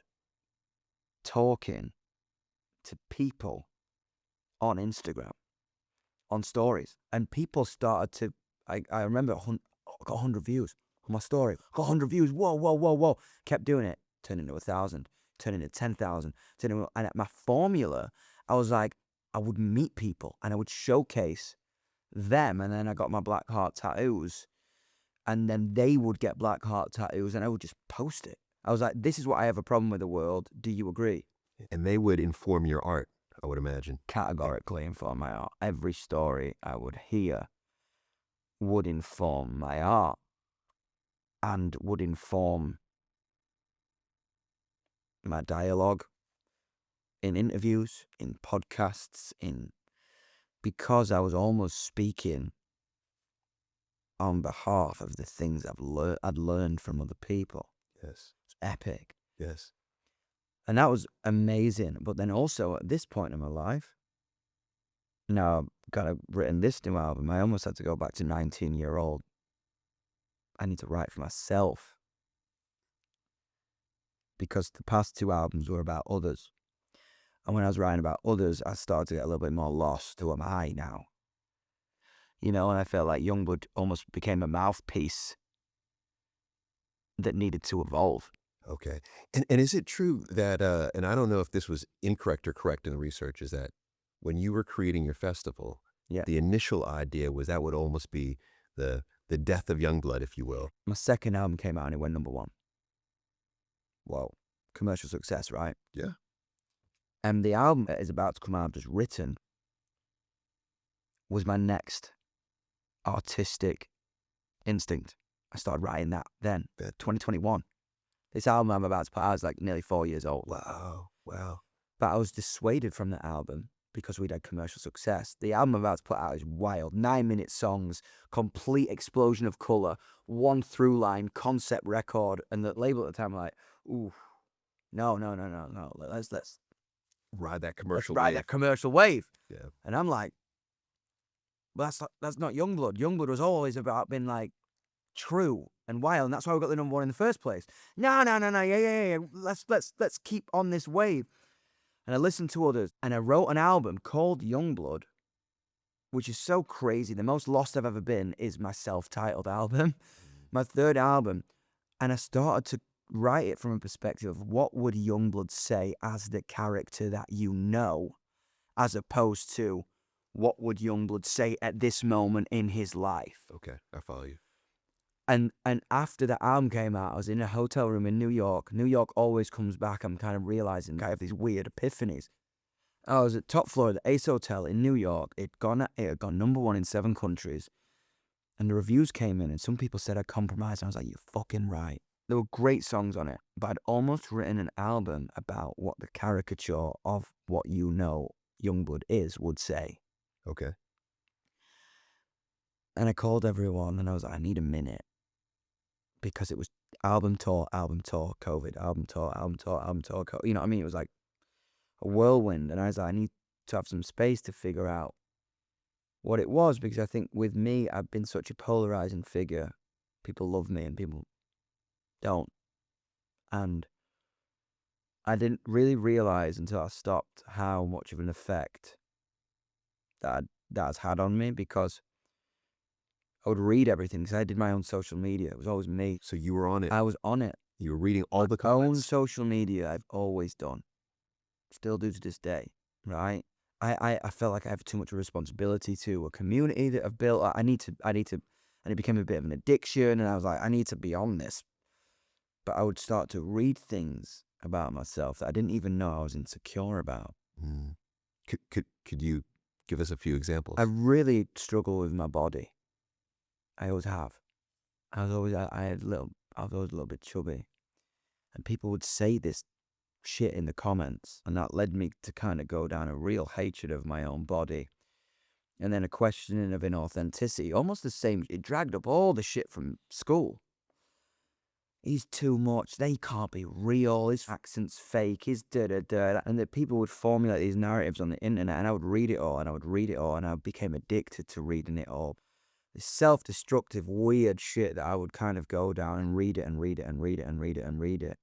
talking to people on Instagram, on stories. And people started to, I remember I got 100 views on my story. Got 100 views. Whoa. Kept doing it. Turned into 1,000. Turned into 10,000. And at my formula, I was like, I would meet people and I would showcase them. And then I got my black heart tattoos. And then they would get black heart tattoos and I would just post it. I was like, this is what I have a problem with the world. Do you agree? And they would inform your art, I would imagine. Categorically inform my art. Every story I would hear would inform my art and would inform my dialogue in interviews, in podcasts, because I was almost speaking on behalf of the things I'd learned from other people. Yes. It's epic. Yes. And that was amazing. But then also at this point in my life, now I've got written this new album, I almost had to go back to 19-year-old. I need to write for myself. Because the past two albums were about others. And when I was writing about others, I started to get a little bit more lost. Who am I now? You know, and I felt like YUNGBLUD almost became a mouthpiece that needed to evolve. Okay. And is it true that, and I don't know if this was incorrect or correct in the research, is that when you were creating your festival, the initial idea was that would almost be the death of YUNGBLUD, if you will. My second album came out and it went #1. Well, commercial success, right? Yeah. And the album that is about to come out, just written, was my next artistic instinct. I started writing that then, 2021. This album I'm about to put out, I was like nearly 4 years old. Wow. But I was dissuaded from the album because we'd had commercial success. The album I'm about to put out is wild. 9-minute songs, complete explosion of colour, one through line, concept record. And the label at the time were like, ooh, no. Let's Ride that commercial ride wave. that commercial wave. Yeah. And I'm like, well, that's not YUNGBLUD. YUNGBLUD was always about being like true and wild, and that's why we got the #1 in the first place. No. Yeah. Let's keep on this wave. And I listened to others, and I wrote an album called YUNGBLUD, which is so crazy. The most lost I've ever been is my self-titled album, my third album. And I started to write it from a perspective of what would YUNGBLUD say as the character that you know, as opposed to what would YUNGBLUD say at this moment in his life. Okay, I follow you. And after the album came out, I was in a hotel room in New York. New York always comes back. I'm kind of realizing I have these weird epiphanies. I was at top floor of the Ace Hotel in New York. It had gone number 1 in 7 countries. And the reviews came in, and some people said I compromised. I was like, you're fucking right. There were great songs on it, but I'd almost written an album about what the caricature of what you know YUNGBLUD is would say. Okay. And I called everyone, and I was like, I need a minute. Because it was album tour, COVID, album tour, COVID. You know what I mean? It was like a whirlwind. And I was like, I need to have some space to figure out what it was. Because I think with me, I've been such a polarizing figure. People love me and people don't. And I didn't really realize until I stopped how much of an effect that has had on me, because I would read everything, because I did my own social media. It was always me. So you were on it. I was on it. You were reading all the My own comments. social media I've always done. Still do to this day, right? I felt like I have too much responsibility to a community that I've built. I need to, and it became a bit of an addiction, and I was like, I need to be on this. But I would start to read things about myself that I didn't even know I was insecure about. Mm. Could you give us a few examples? I really struggle with my body. I always have. I was always a little bit chubby, and people would say this shit in the comments, and that led me to kind of go down a real hatred of my own body, and then a questioning of inauthenticity. Almost the same. It dragged up all the shit from school. He's too much. They can't be real. His accent's fake. His da-da-da. And that people would formulate these narratives on the internet, and I would read it all, and I became addicted to reading it all. This self-destructive, weird shit that I would kind of go down and read it and read it and read it and read it and read it.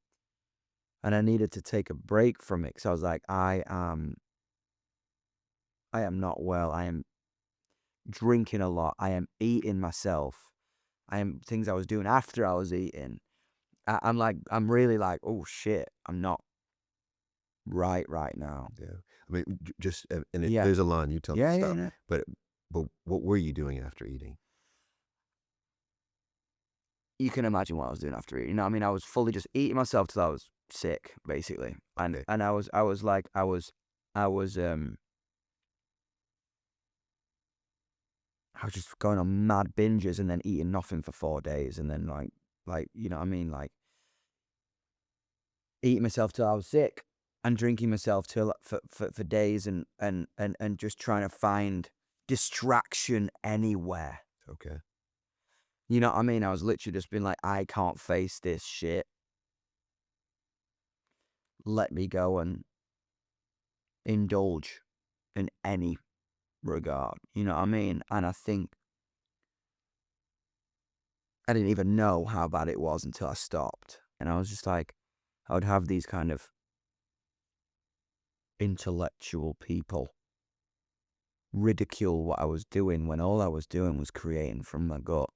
And I needed to take a break from it, because I was like, I am not well. I am drinking a lot. I am eating myself. I am things I was doing after I was eating. I'm really like, oh shit, I'm not right now. Yeah. I mean, just, and Yeah. there's a line, you tell me Yeah, to yeah, stop. yeah. But what were you doing after eating? You can imagine what I was doing after eating. You know what I mean? I was fully just eating myself till I was sick, basically. And Okay. and I was just going on mad binges and then eating nothing for 4 days, and then like you know what I mean? Like eating myself till I was sick and drinking myself till for days, and just trying to find distraction anywhere. Okay. You know what I mean? I was literally just being like, I can't face this shit. Let me go and indulge in any regard. You know what I mean? And I think I didn't even know how bad it was until I stopped. And I was just like, I would have these kind of intellectual people ridicule what I was doing when all I was doing was creating from my gut.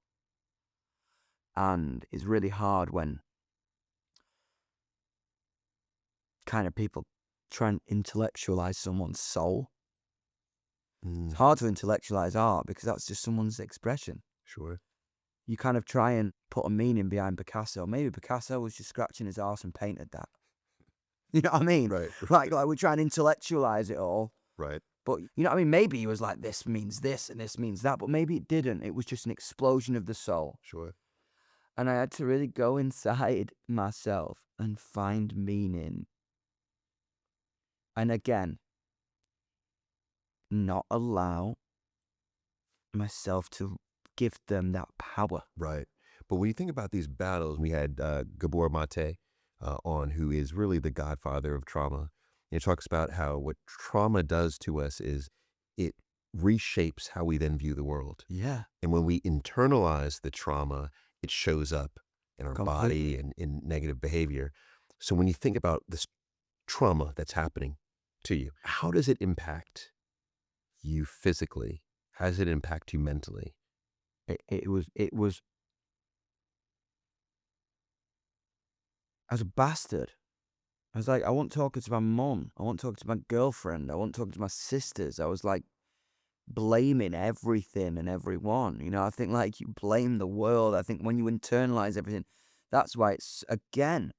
And it's really hard when kind of people try and intellectualize someone's soul. It's hard to intellectualize art because that's just someone's expression. Sure. You kind of try and put a meaning behind Picasso. Maybe Picasso was just scratching his arse and painted that. You know what I mean? Right. Like we try and intellectualize it all. Right. But you know what I mean? Maybe he was like, this means this and this means that. But maybe it didn't. It was just an explosion of the soul. Sure. And I had to really go inside myself and find meaning. And again, not allow myself to give them that power. Right. But when you think about these battles, we had Gabor Mate on, who is really the godfather of trauma. He talks about how what trauma does to us is it reshapes how we then view the world. Yeah. And when we internalize the trauma, it shows up in our body and in negative behavior. So when you think about this trauma that's happening to you. How does it impact you physically? How does it impact you mentally? It was I was a bastard. I was like, I wasn't talking to my mum. I wasn't talking to my girlfriend. I wasn't talking to my sisters. I was like blaming everything and everyone. You know, I think like you blame the world. I think when you internalize everything, that's why it's, again,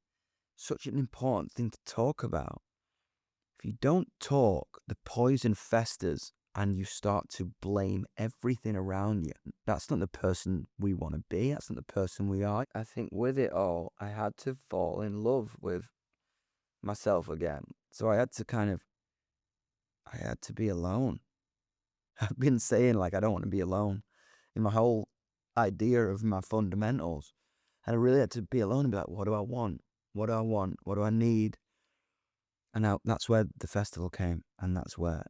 such an important thing to talk about. If you don't talk, the poison festers and you start to blame everything around you. That's not the person we want to be. That's not the person we are. I think with it all, I had to fall in love with myself again. So I had to be alone. I've been saying like I don't want to be alone in my whole idea of my fundamentals. And I really had to be alone and be like, what do I want? What do I want? What do I need? And now that's where the festival came, and that's where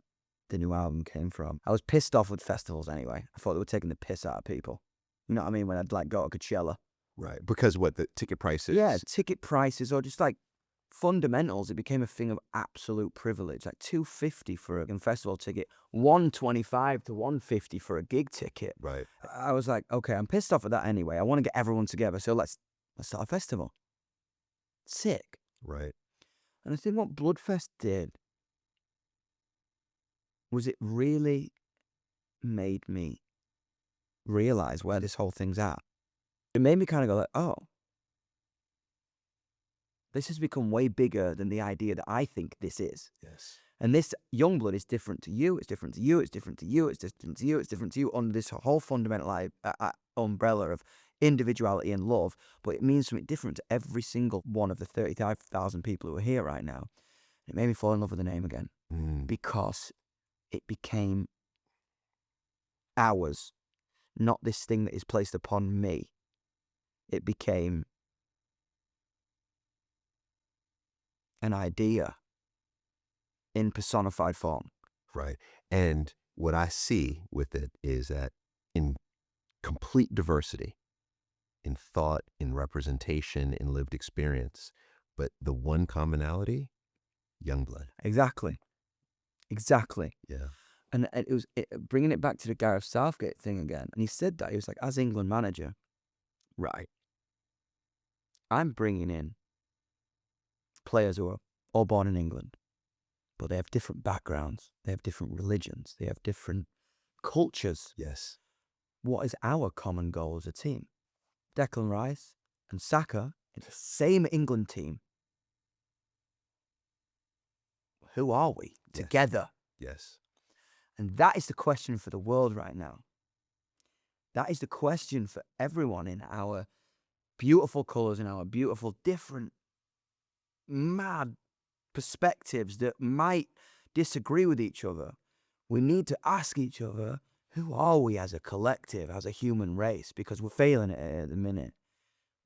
the new album came from. I was pissed off with festivals anyway. I thought they were taking the piss out of people. You know what I mean? When I'd like go to Coachella. Right. Because what, the ticket prices? Yeah, ticket prices or just like fundamentals. It became a thing of absolute privilege. Like $250 for a festival ticket, $125 to $150 for a gig ticket. Right. I was like, okay, I'm pissed off at that anyway. I want to get everyone together, so let's start a festival. Sick. Right. And I think what Bludfest did was it really made me realize where this whole thing's at. It made me kind of go like, oh, this has become way bigger than the idea that I think this is. Yes. And this YUNGBLUD is different to you, it's different to you, it's different to you, it's different to you, it's different to you, under this whole fundamental umbrella of individuality and love, but it means something different to every single one of the 35,000 people who are here right now. It made me fall in love with the name again, because it became ours, not this thing that is placed upon me. It became an idea in personified form. Right. And what I see with it is that in complete diversity, in thought, in representation, in lived experience, but the one commonality, YUNGBLUD. Exactly. Yeah. And it was bringing it back to the Gareth Southgate thing again. And he said that, he was like, as England manager, right, I'm bringing in players who are all born in England, but they have different backgrounds, they have different religions, they have different cultures. Yes. What is our common goal as a team? Declan Rice and Saka in the same England team. Who are we together? Yes. And that is the question for the world right now. That is the question for everyone in our beautiful colours, in our beautiful, different, mad perspectives that might disagree with each other. We need to ask each other, who are we as a collective, as a human race? Because we're failing at the minute.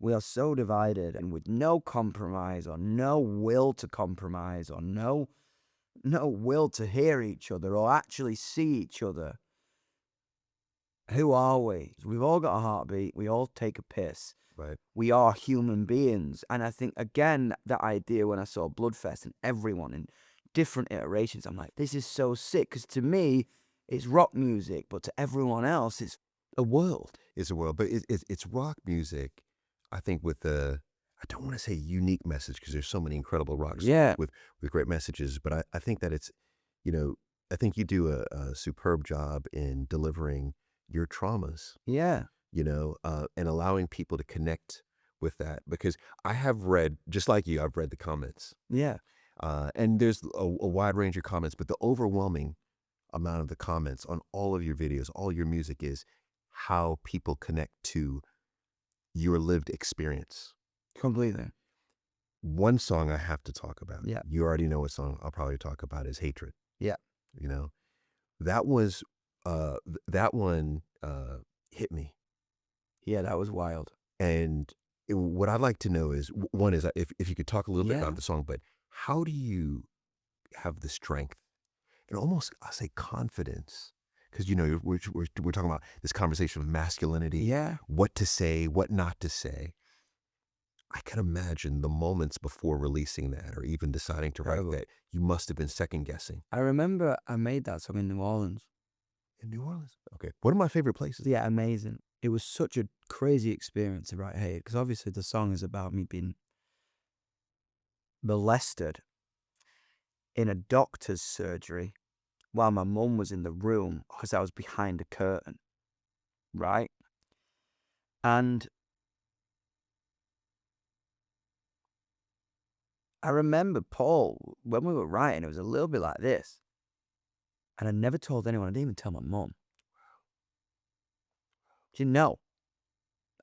We are so divided, and with no compromise, or no will to compromise, or no will to hear each other or actually see each other. Who are we? We've all got a heartbeat. We all take a piss. Right. We are human beings. And I think, again, that idea when I saw Bludfest and everyone in different iterations, I'm like, this is so sick. Because to me, it's rock music, but to everyone else, it's a world. It's a world. But it's rock music, I think, with a, I don't want to say unique message, because there's so many incredible rocks with great messages. But I think that it's, you know, I think you do a superb job in delivering your traumas. Yeah. You know, and allowing people to connect with that. Because I have read, just like you, I've read the comments. Yeah. And there's a wide range of comments, but the overwhelming amount of the comments on all of your videos, all your music, is how people connect to your lived experience. Completely. One song I have to talk about. Yeah. You already know what song I'll probably talk about, is Hatred. Yeah. You know, that was, that one hit me. Yeah, that was wild. And what I'd like to know is, one is if you could talk a little bit about the song, but how do you have the strength and almost, I'll say, confidence? Because, you know, we're talking about this conversation of masculinity, Yeah. what to say, what not to say. I can imagine the moments before releasing that or even deciding to write Terrible. that, you must have been second guessing. I remember I made that song in New Orleans. In New Orleans? Okay. One of my favorite places. Yeah, amazing. It was such a crazy experience to write Hey, because obviously the song is about me being molested in a doctor's surgery while my mum was in the room because I was behind a curtain, right? And I remember Paul, when we were writing, it was a little bit like this. And I never told anyone. I didn't even tell my mum. She didn't know.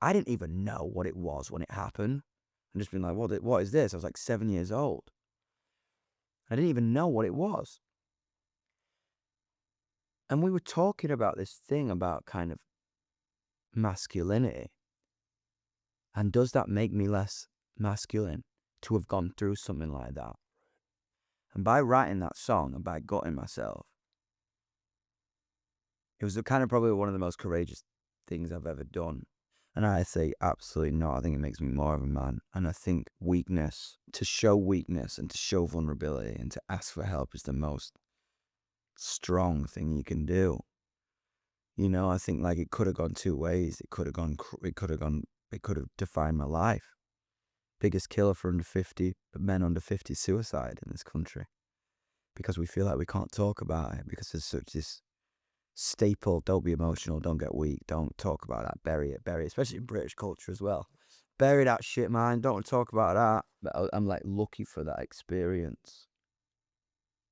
I didn't even know what it was when it happened. I'm just being like, what is this? I was like 7 years old. I didn't even know what it was. And we were talking about this thing about kind of masculinity. And does that make me less masculine to have gone through something like that? And by writing that song and by gutting myself, it was kind of probably one of the most courageous things I've ever done. And I say absolutely not. I think it makes me more of a man. And I think to show weakness and to show vulnerability and to ask for help is the most strong thing you can do. You know, I think like it could have gone two ways. It could have defined my life. Biggest killer for under 50, but men under 50 suicide in this country. Because we feel like we can't talk about it because there's such this staple, don't be emotional, don't get weak, don't talk about that, bury it, especially in British culture as well. Bury that shit, man, don't want to talk about that. But I'm like lucky for that experience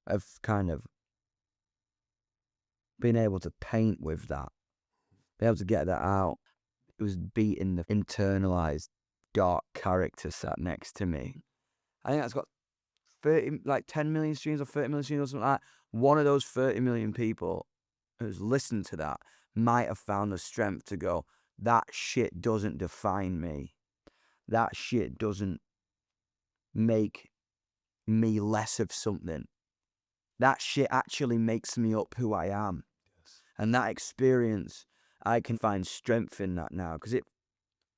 of kind of being able to paint with that, be able to get that out. It was beating the internalized dark character sat next to me. I think that's got 10 million streams or 30 million streams or something like that. One of those 30 million people who's listened to that might have found the strength to go, that shit doesn't define me. That shit doesn't make me less of something. That shit actually makes me up who I am. Yes. And that experience, I can find strength in that now because it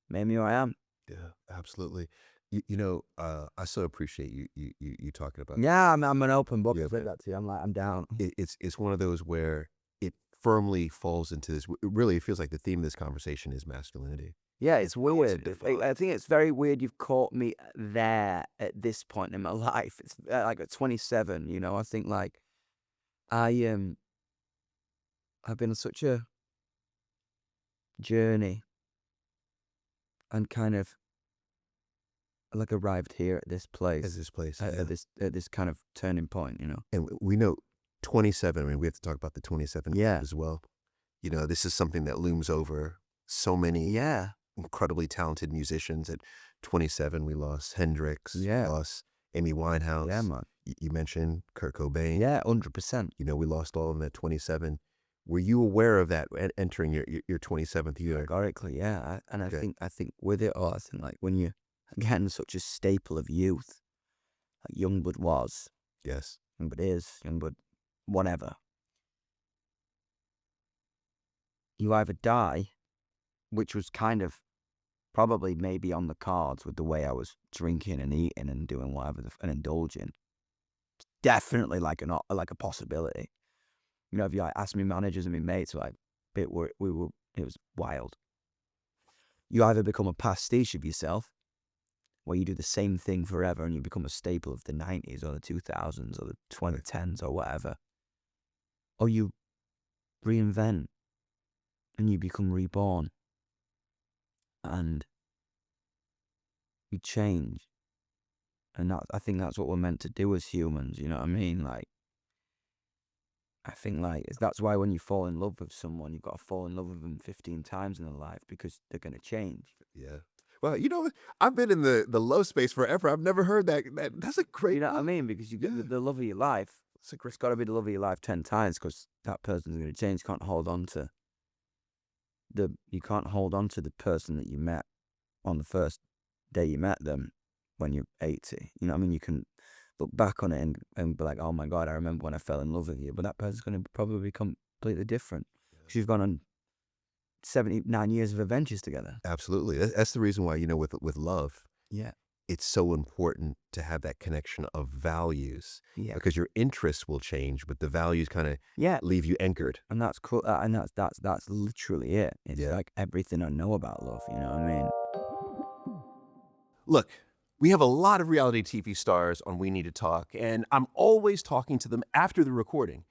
made me who I am. Yeah, absolutely. I so appreciate you talking about. Yeah, I'm an open book. I said that to you. I'm down. It's one of those where it firmly falls into this. Really, it feels like the theme of this conversation is masculinity. Yeah, it's weird. I think it's very weird you've caught me there at this point in my life. It's like at 27, you know, I think like I've been on such a journey and kind of like arrived here at this place. At this kind of turning point, you know. And we know 27, I mean, we have to talk about the 27 Yeah. as well. You know, this is something that looms over so many incredibly talented musicians. At 27, we lost Hendrix, we lost Amy Winehouse. Yeah, man. You mentioned Kurt Cobain. Yeah, 100%. You know, we lost all of them at 27. Were you aware of that entering your 27th year? Categorically, yeah. I think with it all, I think like when you're, again, such a staple of youth, like YUNGBLUD was. Yes. YUNGBLUD is, YUNGBLUD, whatever. You either die, which was kind of probably maybe on the cards with the way I was drinking and eating and doing whatever and indulging. Definitely like a possibility. You know, if you like ask me managers and my mates, like it was wild. You either become a pastiche of yourself, where you do the same thing forever and you become a staple of the 90s or the 2000s or the 2010s or whatever, or you reinvent and you become reborn and you change. And I think that's what we're meant to do as humans, you know what I mean? Like, I think like that's why when you fall in love with someone, you've got to fall in love with them 15 times in their life because they're going to change. Yeah. Well, you know, I've been in the love space forever. I've never heard that. That's a great. You know what I mean? Because you get the love of your life. It's got to be the love of your life 10 times because that person's going to change. You can't hold on to the person that you met on the first day you met them when you're 80. You know what I mean? You can look back on it and be like, oh my God, I remember when I fell in love with you. But that person's going to probably become completely different. Because you've gone on 79 years of adventures together. Absolutely. That's the reason why, you know, with love, Yeah. it's so important to have that connection of values Yeah. because your interests will change, but the values kind of Yeah. leave you anchored. And that's cool. And that's literally it. It's Yeah. like everything I know about love. You know what I mean? Look, we have a lot of reality TV stars on We Need to Talk, and I'm always talking to them after the recording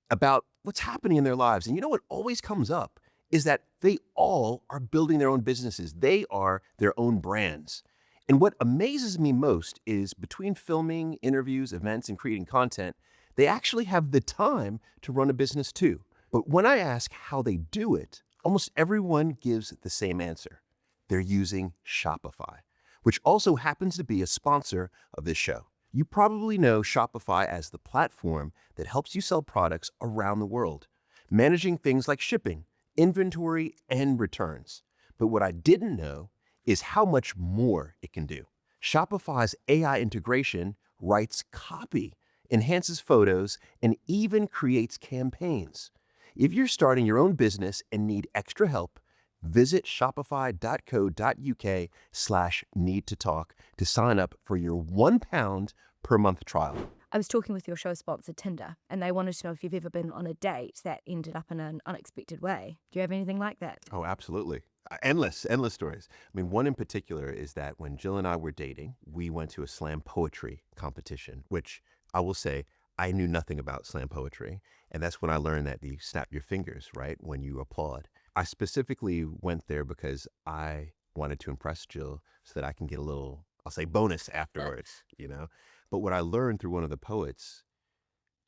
about what's happening in their lives. And you know what always comes up is that they all are building their own businesses. They are their own brands. And what amazes me most is between filming, interviews, events, and creating content, they actually have the time to run a business too. But when I ask how they do it, almost everyone gives the same answer. They're using Shopify, which also happens to be a sponsor of this show. You probably know Shopify as the platform that helps you sell products around the world, managing things like shipping, inventory, and returns. But what I didn't know is how much more it can do. Shopify's AI integration writes copy, enhances photos, and even creates campaigns. If you're starting your own business and need extra help, visit shopify.co.uk/need to talk to sign up for your £1 per month trial. I was talking with your show sponsor, Tinder, and they wanted to know if you've ever been on a date that ended up in an unexpected way. Do you have anything like that? Oh, absolutely. Endless stories. I mean, one in particular is that when Jill and I were dating, we went to a slam poetry competition, which I will say I knew nothing about slam poetry. And that's when I learned that you snap your fingers, right, when you applaud. I specifically went there because I wanted to impress Jill so that I can get a little, I'll say, bonus afterwards, you know? But what I learned through one of the poets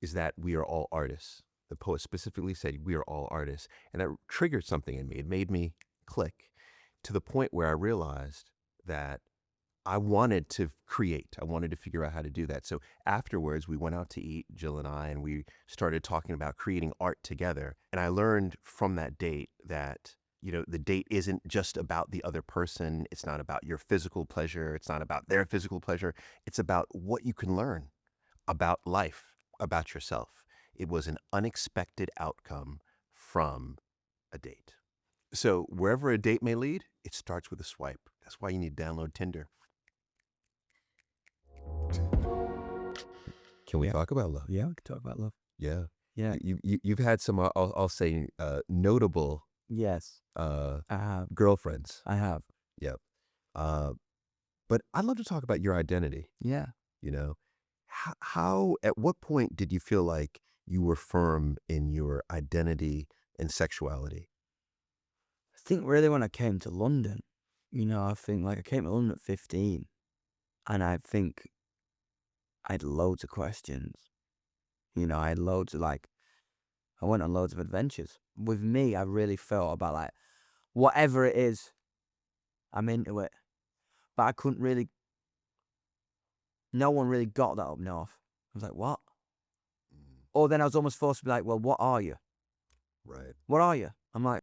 is that we are all artists. The poet specifically said, we are all artists. And that triggered something in me. It made me click to the point where I realized that I wanted to create. I wanted to figure out how to do that. So afterwards, we went out to eat, Jill and I, and we started talking about creating art together. And I learned from that date that, you know, the date isn't just about the other person. It's not about your physical pleasure. It's not about their physical pleasure. It's about what you can learn about life, about yourself. It was an unexpected outcome from a date. So wherever a date may lead, it starts with a swipe. That's why you need to download Tinder. Can we talk about love? Yeah, we can talk about love. Yeah. Yeah. You've had some, I'll say, notable Yes. I have. girlfriends. I have. Yep. But I'd love to talk about your identity. Yeah. You know, how, at what point did you feel like you were firm in your identity and sexuality? I think really when I came to London, you know, I think like I came to London at 15 and I think I had loads of questions. You know, I had loads of I went on loads of adventures. With me, I really felt about like, whatever it is, I'm into it. But I couldn't really, no one really got that up north. I was like, what? Or then I was almost forced to be like, well, what are you? Right. What are you? I'm like,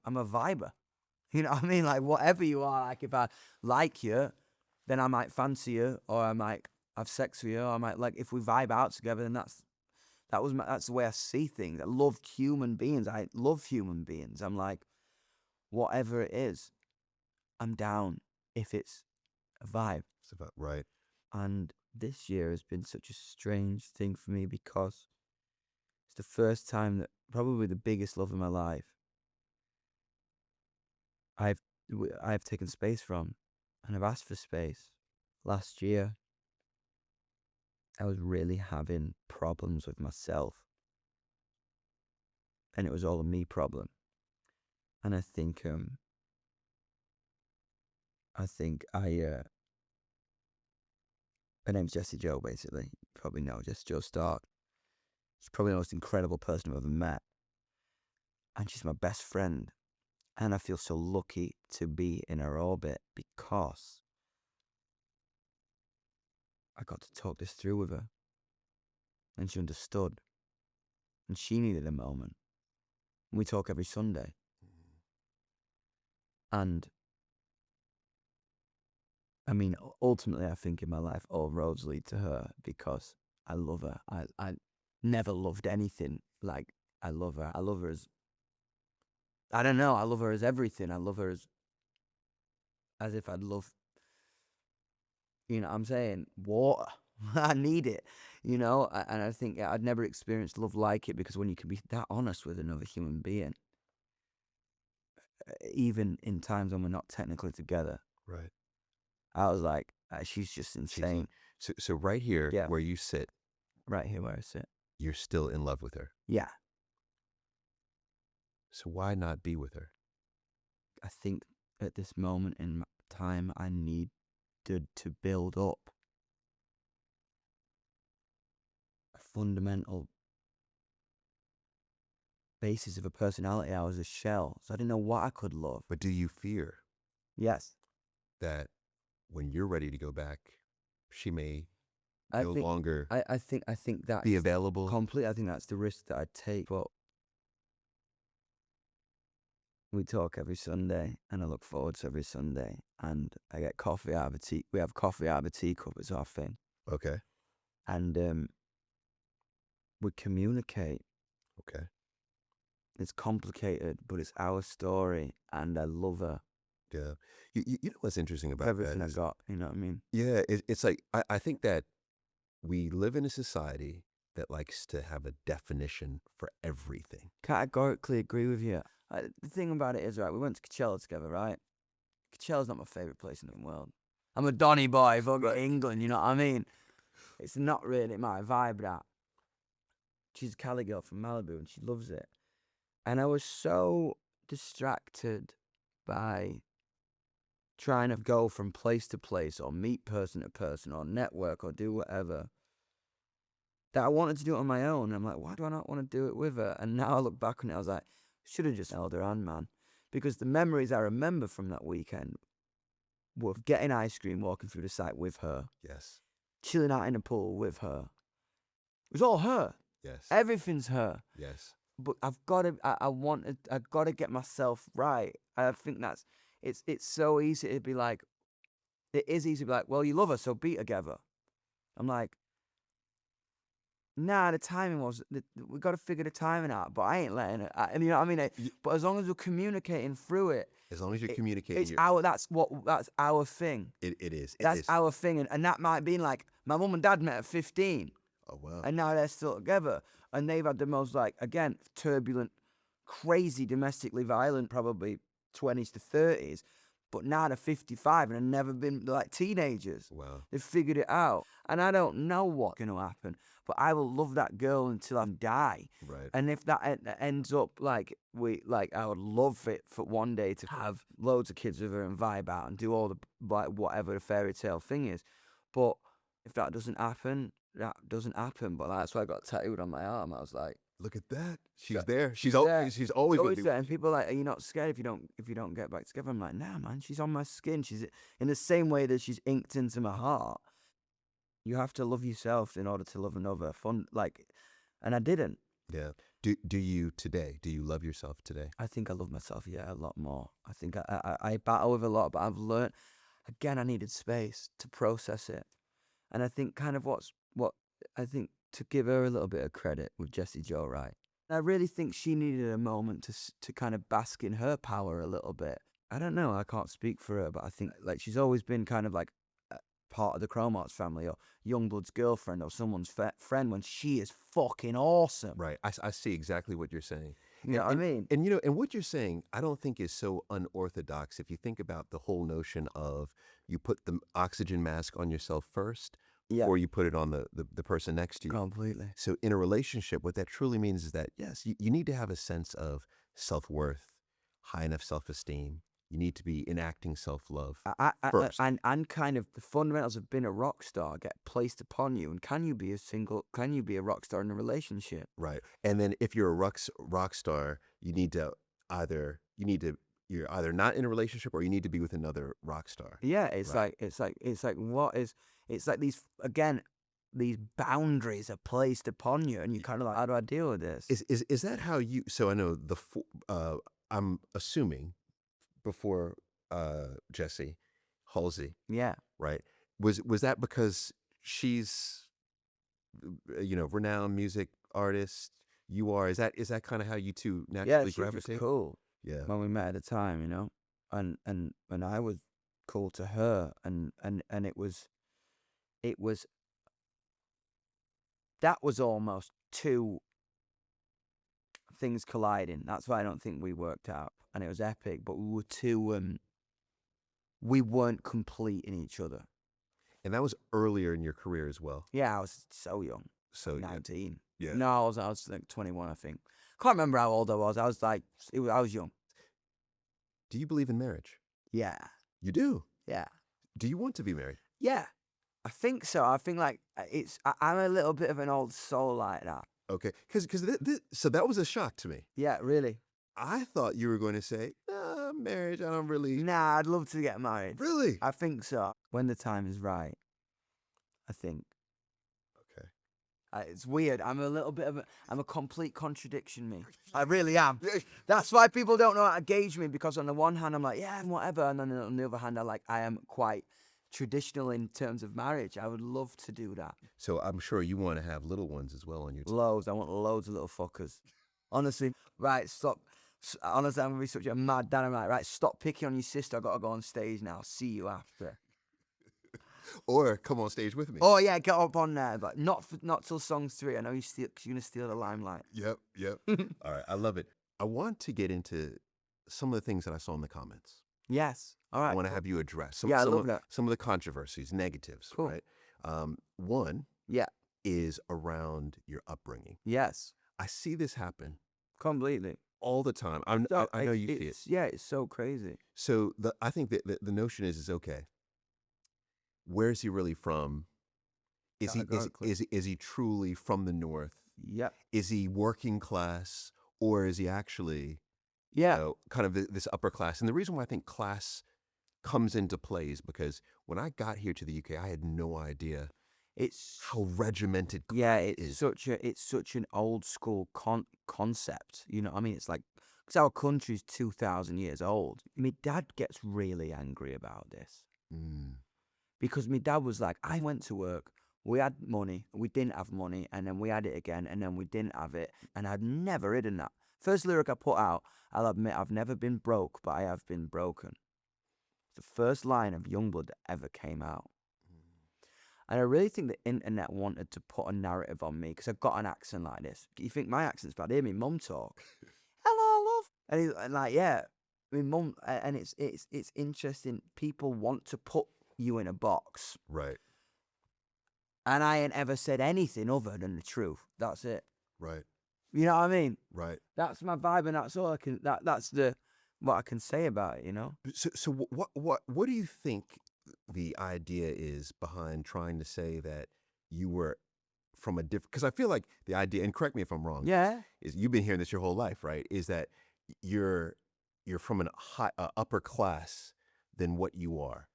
I'm a viber. You know what I mean? Like, whatever you are, like, if I like you, then I might fancy you, or I might have sex with you, or I might, like, if we vibe out together, then that's the way I see things. I love human beings. I love human beings. I'm like, whatever it is, I'm down if it's a vibe. It's about right. And this year has been such a strange thing for me because it's the first time that probably the biggest love of my life I've taken space from, and I've asked for space. Last year, I was really having problems with myself, and it was all a me problem. And I think her name's Jessie Joe, basically. You probably know Jessie Joe Stark. She's probably the most incredible person I've ever met, and she's my best friend. And I feel so lucky to be in her orbit because I got to talk this through with her. And she understood. And she needed a moment. And we talk every Sunday. And I mean, ultimately, I think in my life, all roads lead to her because I love her. I never loved anything like I love her. I love her as, I don't know, I love her as everything. I love her as if I'd love You know what I'm saying? Water. I need it, you know? And I think I'd never experienced love like it, because when you can be that honest with another human being, even in times when we're not technically together, Right. I was like, she's just insane. So right here, Yeah. where you sit, Right here where I sit. you're still in love with her. Yeah. So why not be with her? I think at this moment in time, I needed to build up a fundamental basis of a personality. I was a shell, so I didn't know what I could love. But do you fear Yes. that when you're ready to go back, she may I no think, longer I think that's be available? complete. I think that's the risk that I'd take. But we talk every Sunday, and I look forward to every Sunday. And I get coffee out of a tea. We have coffee out of a teacup. It's our thing. Okay. And we communicate. Okay. It's complicated, but it's our story, and I love her. Yeah. You know what's interesting about Everything that I is, got. You know what I mean? yeah, it's like I think that we live in a society that likes to have a definition for everything. Categorically agree with you. The thing about it is, right, we went to Coachella together, right? Coachella's not my favourite place in the world. I'm a Donny boy, fucking England, you know what I mean? It's not really my vibe, that. She's a Cali girl from Malibu, and she loves it. And I was so distracted by trying to go from place to place, or meet person to person, or network, or do whatever, that I wanted to do it on my own. And I'm like, why do I not want to do it with her? And now I look back on it, I was like, should have just held her hand, man. Because the memories I remember from that weekend were getting ice cream, walking through the site with her, Yes. chilling out in the pool with her. It was all her. Yes. Everything's her. Yes. But I've got to, I've got to get myself right. I think it's so easy to be like, it is easy to be like, well, you love her, so be together. I'm like, nah, the timing was, we got to figure the timing out, but I ain't letting it. And you know what I mean? But as long as we're communicating through it, As long as you're communicating, it's that's our thing. it is. It That's is. our thing. And that might be like, my mum and dad met at 15. Oh, wow. And now they're still together. And they've had the most, like, again, turbulent, crazy, domestically violent, probably 20s to 30s. But now they're 55 and have never been, like, teenagers. Wow. They've figured it out. And I don't know what's going to happen. But I will love that girl until I die. Right. And if that ends up like I would love it for one day to have loads of kids with her and vibe out and do all the, like, whatever the fairy tale thing is. But if that doesn't happen, that doesn't happen. But that's why I got tattooed on my arm. I was like, Look at that. She's there. She's there. always She's going always to be. there. And people are like, are you not scared if you don't get back together? I'm like, nah, man. She's on my skin. She's in the same way that she's inked into my heart. You have to love yourself in order to love another. And I didn't. Yeah. Do you today? Do you love yourself today? I think I love myself, yeah, a lot more. I think I battle with a lot, but I've learned, again, I needed space to process it. And I think kind of what I think, to give her a little bit of credit with Jessie Joe, right? I really think she needed a moment to kind of bask in her power a little bit. I don't know, I can't speak for her, but I think, like, she's always been kind of like part of the Chromarts family, or Youngblood's girlfriend, or someone's friend, when she is fucking awesome. Right. I see exactly what you're saying. You know what I mean? And and what you're saying, I don't think is so unorthodox if you think about the whole notion of you put the oxygen mask on yourself first, Yeah. or you put it on the person next to you. Completely. So in a relationship, what that truly means is that, yes, you need to have a sense of self-worth, high enough self-esteem. You need to be enacting self-love first. And kind of the fundamentals of being a rock star get placed upon you. And can you be a rock star in a relationship? Right. And then if you're a rock star, you're either not in a relationship, or you need to be with another rock star. Yeah, it's Right. like these boundaries are placed upon you, and you kind of like, how do I deal with this? Is that how you? So I know I'm assuming before Jessie, Halsey, Yeah. right? Was that because she's renowned music artist? You are. Is that kind of how you two Yeah, naturally she was just gravitate? cool Yeah. when we met at the time, and I was cool to her, and it was, that was almost two things colliding. That's why I don't think we worked out, and it was epic. But we were too. We weren't complete in each other. And that was earlier in your career as well. Yeah, I was so young. So 19. Yeah. No, I was like 21, I think. Can't remember how old I was. I was like, I was young. Do you believe in marriage? Yeah, You do. yeah, Do you want to be married? yeah. I think so. I think like I'm a little bit of an old soul like that. Okay, because so that was a shock to me. Yeah, really. I thought you were going to say, marriage, I don't really. Nah, I'd love to get married. Really? I think so. When the time is right, I think. Okay. It's weird. I'm a complete contradiction, me. I really am. That's why people don't know how to gauge me, because on the one hand, I'm like, yeah, whatever. And then on the other hand, I am quite traditional in terms of marriage. I would love to do that. So I'm sure you want to have little ones as well on your team. Loads. I want loads of little fuckers. Honestly, right, stop. Honestly, I'm going to be such a mad dad. I'm like, right, stop picking on your sister. I got to go on stage now. See you after. Or come on stage with me. Oh, yeah, get up on there. But not till song 3. I know you're going to steal the limelight. Yep. All right, I love it. I want to get into some of the things that I saw in the comments. Yes. All right. I want to have you address I love that. some of the controversies, negatives, Cool. right? One Yeah. is around your upbringing. Yes. I see this happen Completely. all the time. I know you see it. Yeah, it's so crazy. So I think that the notion is okay. Where's he really from? Is he truly from the north? Yep. Is he working class, or is he actually kind of this upper class? And the reason why I think class comes into play is because when I got here to the UK, I had no idea It's how regimented. yeah, it's such an old school concept. You know what I mean? It's like, because our country's 2,000 years old. My dad gets really angry about this. Because my dad was like, I went to work, we had money, we didn't have money, and then we had it again, and then we didn't have it, and I'd never hidden that. First lyric I put out, I'll admit I've never been broke, but I have been broken. It's the first line of YUNGBLUD that ever came out. And I really think the internet wanted to put a narrative on me, because I've got an accent like this. You think my accent's bad? Hear me mum talk. Hello, love. And he's like, yeah, my mum, and it's interesting. People want to put you in a box. Right. And I ain't ever said anything other than the truth. That's it. Right. You know what I mean? Right. That's my vibe, and that's all I can. That's what I can say about it. You know. So what do you think the idea is behind trying to say that you were from a different? Because I feel like the idea, and correct me if I'm wrong. Yeah. Is you've been hearing this your whole life, right? Is that you're from an upper class than what you are.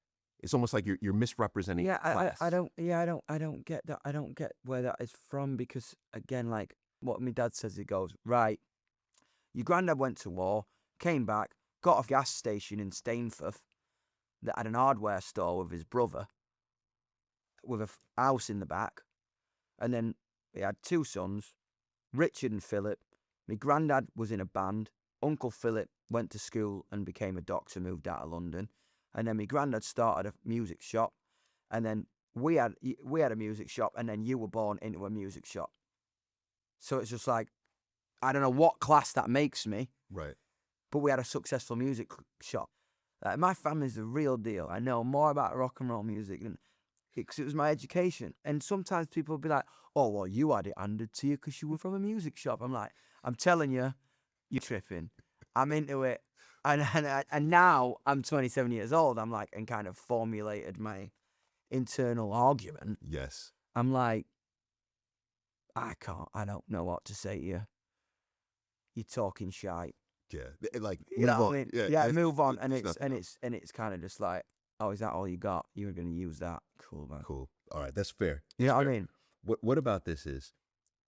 It's almost like you're misrepresenting class. I don't get that. I don't get where that is from, because again, like what my dad says, he goes, right, your granddad went to war, came back, got off a gas station in Stainforth that had an hardware store with his brother, with a house in the back, and then he had 2 sons, Richard and Philip. My granddad was in a band. Uncle Philip went to school and became a doctor, moved out of London. And then my granddad started a music shop, and then we had a music shop, and then you were born into a music shop. So it's just like, I don't know what class that makes me, Right. but we had a successful music shop. My family's the real deal. I know more about rock and roll music than, because it was my education. And sometimes people will be like, oh, well, you had it handed to you because you were from a music shop. I'm like, I'm telling you, you're tripping. I'm into it. And now I'm 27 years old. I'm like, and kind of formulated my internal argument. Yes. I'm like, I don't know what to say to you. You're talking shite. Yeah. Like, You know move what on. I mean? Yeah. Yeah, move on. And nothing. it's kind of just like, oh, is that all you got? You were going to use that. Cool, man. Cool. All right. That's fair. You know That's what I fair. mean? What about this is,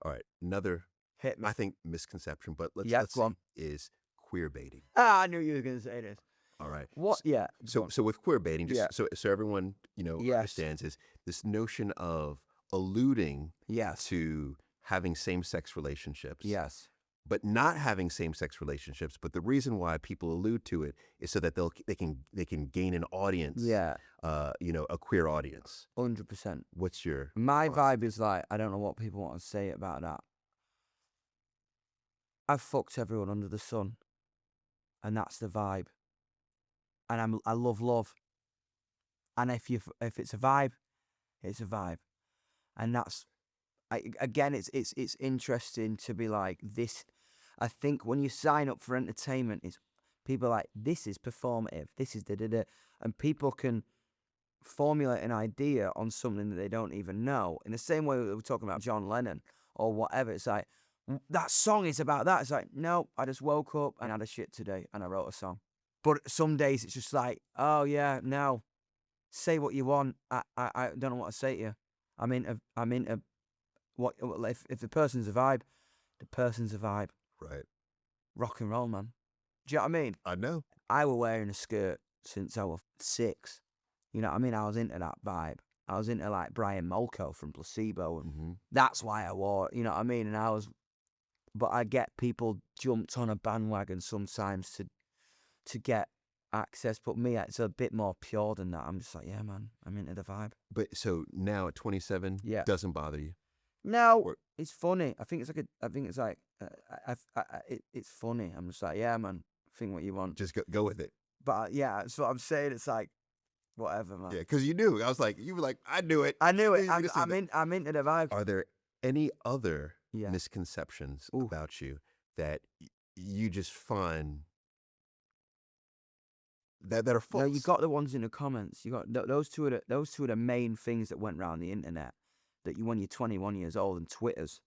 all right, another, Hit me. I think, misconception, but let's Yeah, see, go on. is queer baiting. I knew you were going to say this. All right. What? Yeah. So with queer baiting, just Yeah. so everyone, Yes. understands, is this notion of alluding Yes. to having same-sex relationships. Yes. but not having same-sex relationships. But the reason why people allude to it is so that they can gain an audience. Yeah, A queer audience. 100%. What's your My vibe is like, I don't know what people want to say about that. I've fucked everyone under the sun, and that's the vibe. And I love love. And if it's a vibe, it's a vibe. And that's, again, it's interesting to be like this. I think when you sign up for entertainment, it's people are like, this is performative, this is da-da-da. And people can formulate an idea on something that they don't even know. In the same way we were talking about John Lennon or whatever, it's like, that song is about that. It's like, no, I just woke up and had a shit today and I wrote a song. But some days it's just like, oh yeah, no, say what you want. I don't know what to say to you. I'm into what, if the person's a vibe, the person's a vibe. right? Rock and roll, man. Do you know what I mean? I know. I was wearing a skirt since I was 6. You know what I mean? I was into that vibe. I was into like Brian Molko from Placebo, and that's why I wore it, you know what I mean? And but I get people jumped on a bandwagon sometimes to get access, but me, it's a bit more pure than that. I'm just like, yeah, man, I'm into the vibe. But so now at 27, Yeah. doesn't bother you? No, it's funny. I think it's funny. I'm just like, yeah, man, think what you want. Just go with it. But yeah, that's what I'm saying. It's like, whatever, man. Yeah, because you knew. I was like, you were like, I knew it. I knew it. You just said I'm into the vibe. Are there any other Yeah. misconceptions Ooh. about you that you just find that are false? No, you got the ones in the comments. You got those two are the main things that went around the internet. That when you're 21 years old and Twitter's,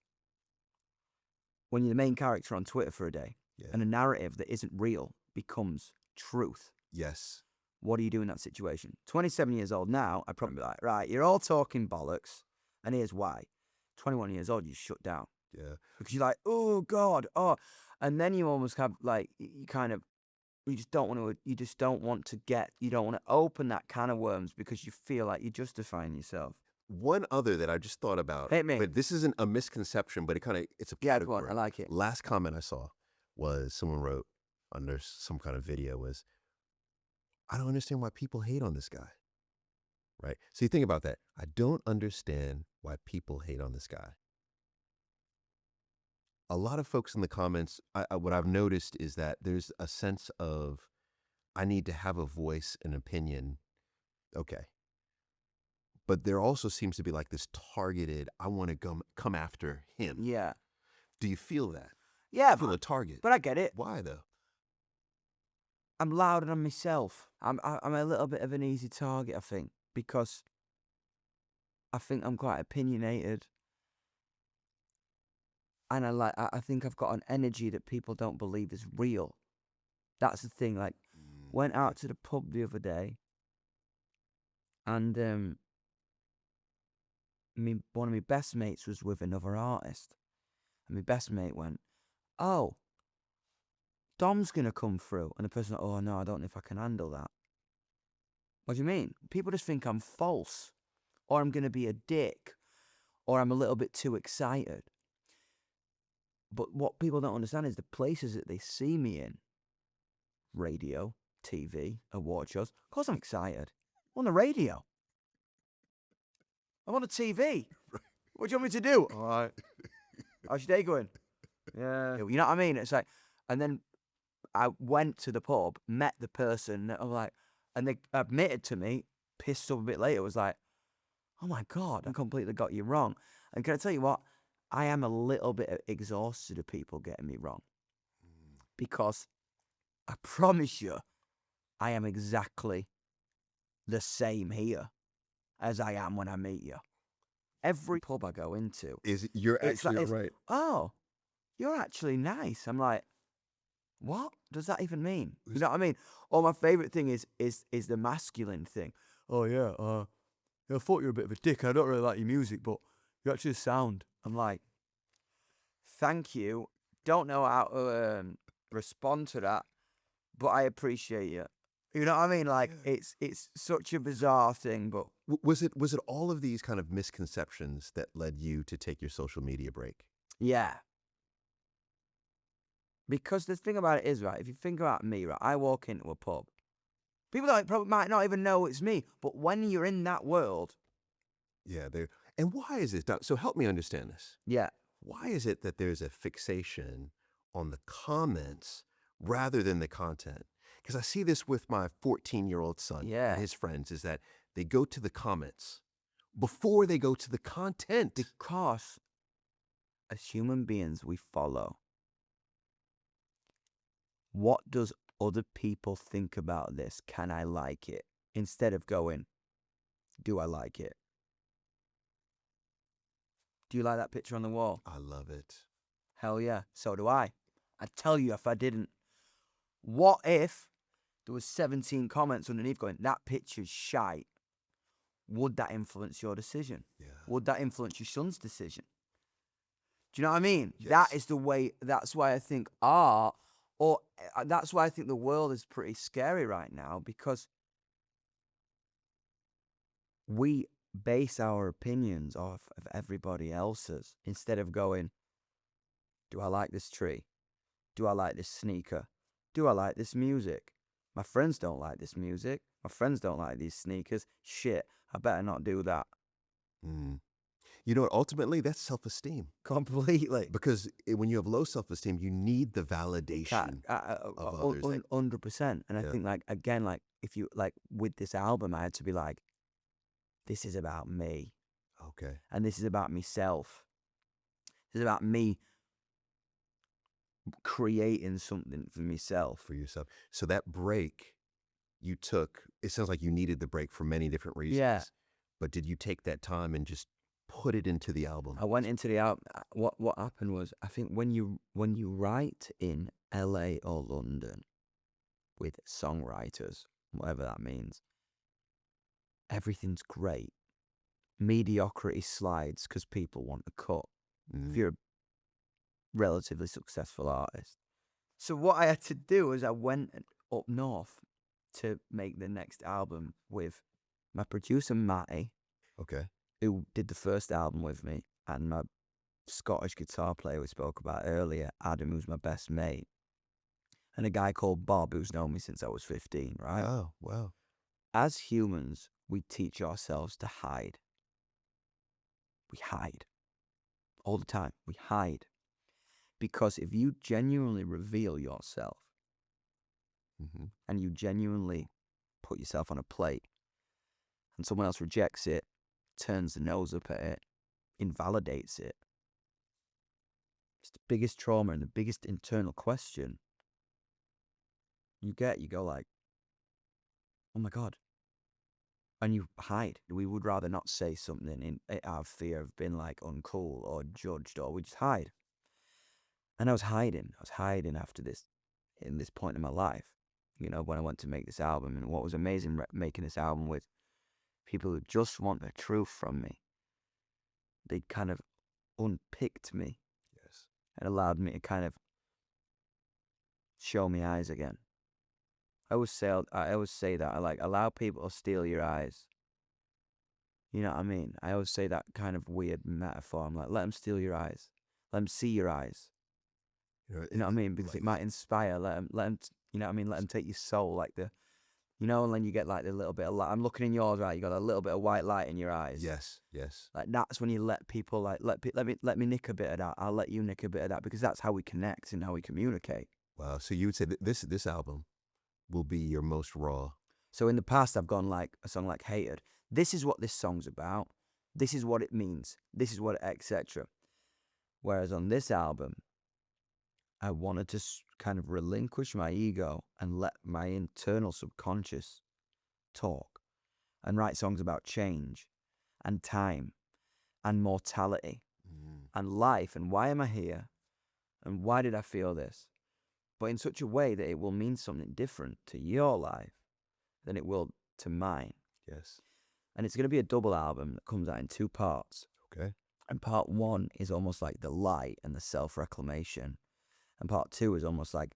when you're the main character on Twitter for a day, and a narrative that isn't real becomes truth. Yes. What do you do in that situation? 27 years old now, I'd probably be like, right, you're all talking bollocks, and here's why. 21 years old, you shut down. Yeah. Because you're like, oh, God, oh. And then you almost have, like, you just don't want to open that can of worms because you feel like you're justifying yourself. One other that I just thought about. Hit me. But this isn't a misconception, but it's a Yeah, go category. on, I like it. Last comment I saw was someone wrote under some kind of video was, I don't understand why people hate on this guy. Right? So you think about that. I don't understand why people hate on this guy. A lot of folks in the comments, what I've noticed is that there's a sense of, I need to have a voice, an opinion. Okay. But there also seems to be like this targeted, I want to come after him. Yeah. Do you feel that? Yeah, Feel a target? but I get it. Why though? I'm louder than myself. I'm a little bit of an easy target, I think, because I think I'm quite opinionated. And I think I've got an energy that people don't believe is real. That's the thing. Like, went out to the pub the other day, and one of my best mates was with another artist, and my best mate went, "Oh, Dom's gonna come through," and the person went, "Oh no, I don't know if I can handle that." What do you mean? People just think I'm false, or I'm gonna be a dick, or I'm a little bit too excited. But what people don't understand is the places that they see me in. Radio, TV, award shows. Of course I'm excited. I'm on the radio. I'm on the TV. What do you want me to do? All right. How's your day going? Yeah. You know what I mean? It's like, and then I went to the pub, met the person, and I'm like, and they admitted to me, pissed off a bit later, was like, oh my God, I completely got you wrong. And can I tell you what? I am a little bit exhausted of people getting me wrong. Because I promise you, I am exactly the same here as I am when I meet you. Every pub I go into, You're it's actually like, right. Oh, you're actually nice. I'm like, what does that even mean? You know what I mean? Or my favorite thing is the masculine thing. Oh yeah, I thought you were a bit of a dick. I don't really like your music, but you actually sound. I'm like, thank you. Don't know how to respond to that, but I appreciate you. You know what I mean? Like, it's such a bizarre thing, but Was it all of these kind of misconceptions that led you to take your social media break? yeah. Because the thing about it is, right, if you think about me, right, I walk into a pub. People probably might not even know it's me, but when you're in that world, Yeah, and why is this? So help me understand this. yeah, Why is it that there's a fixation on the comments rather than the content? Because I see this with my 14-year-old son Yeah. and his friends, is that they go to the comments before they go to the content. because as human beings, we follow. What does other people think about this? Can I like it? Instead of going, do I like it? Do you like that picture on the wall? I love it. Hell yeah, so do I. I'd tell you if I didn't. What if there was 17 comments underneath going, that picture's shite? Would that influence your decision? Yeah. Would that influence your son's decision? Do you know what I mean? Yes. That is the way, that's why I think art, or that's why I think the world is pretty scary right now, because we base our opinions off of everybody else's instead of going, do I like this tree? Do I like this sneaker? Do I like this music? My friends don't like this music. My friends don't like these sneakers. Shit, I better not do that. Mm. You know what? Ultimately, that's self-esteem. Completely. Because when you have low self-esteem, you need the validation of others. 100%. And I Yeah. think, like, again, like, if you, like, with this album, I had to be like, this is about me. Okay. And this is about myself. This is about me creating something for myself. For yourself. So that break you took, it sounds like you needed the break for many different reasons. Yeah. But did you take that time and just put it into the album? I went into the album. What happened was, I think when you write in LA or London with songwriters, whatever that means, everything's great. Mediocrity slides because people want a cut. If you're a relatively successful artist. So what I had to do was I went up north to make the next album with my producer Matty, Okay. who did the first album with me, and my Scottish guitar player we spoke about earlier, Adam, who's my best mate, and a guy called Bob, who's known me since I was 15, right? Oh, wow. As humans, we teach ourselves to hide. We hide. All the time. We hide. Because if you genuinely reveal yourself, and you genuinely put yourself on a plate, and someone else rejects it, turns the nose up at it, invalidates it, it's the biggest trauma and the biggest internal question you get. You go like, oh my God. And you hide. We would rather not say something out of fear of being like uncool or judged, or we just hide. And I was hiding. After this, in this point in my life, you know, when I went to make this album. And what was amazing making this album with people who just want the truth from me, they kind of unpicked me. Yes. And allowed me to kind of show me eyes again. I always say that I like allow people to steal your eyes. You know what I mean? I always say that kind of weird metaphor. I'm like, let them steal your eyes. Let them see your eyes. You know what I mean? Because it might inspire. Let them. You know what I mean? Let them take your soul, like you know, and then you get like the little bit of light. I'm looking in yours, right? You got a little bit of white light in your eyes. Yes, yes. Like that's when you let people like let me nick a bit of that. I'll let you nick a bit of that, because that's how we connect and how we communicate. Wow. So you would say that this album will be your most raw. So in the past, I've gone like a song like Hated. This is what this song's about. This is what it means. This is what, etc. Whereas on this album, I wanted to kind of relinquish my ego and let my internal subconscious talk and write songs about change and time and mortality and life and why am I here and why did I feel this, but in such a way that it will mean something different to your life than it will to mine. Yes. And it's going to be a double album that comes out in 2 parts. Okay. And part 1 is almost like the light and the self-reclamation. And part 2 is almost like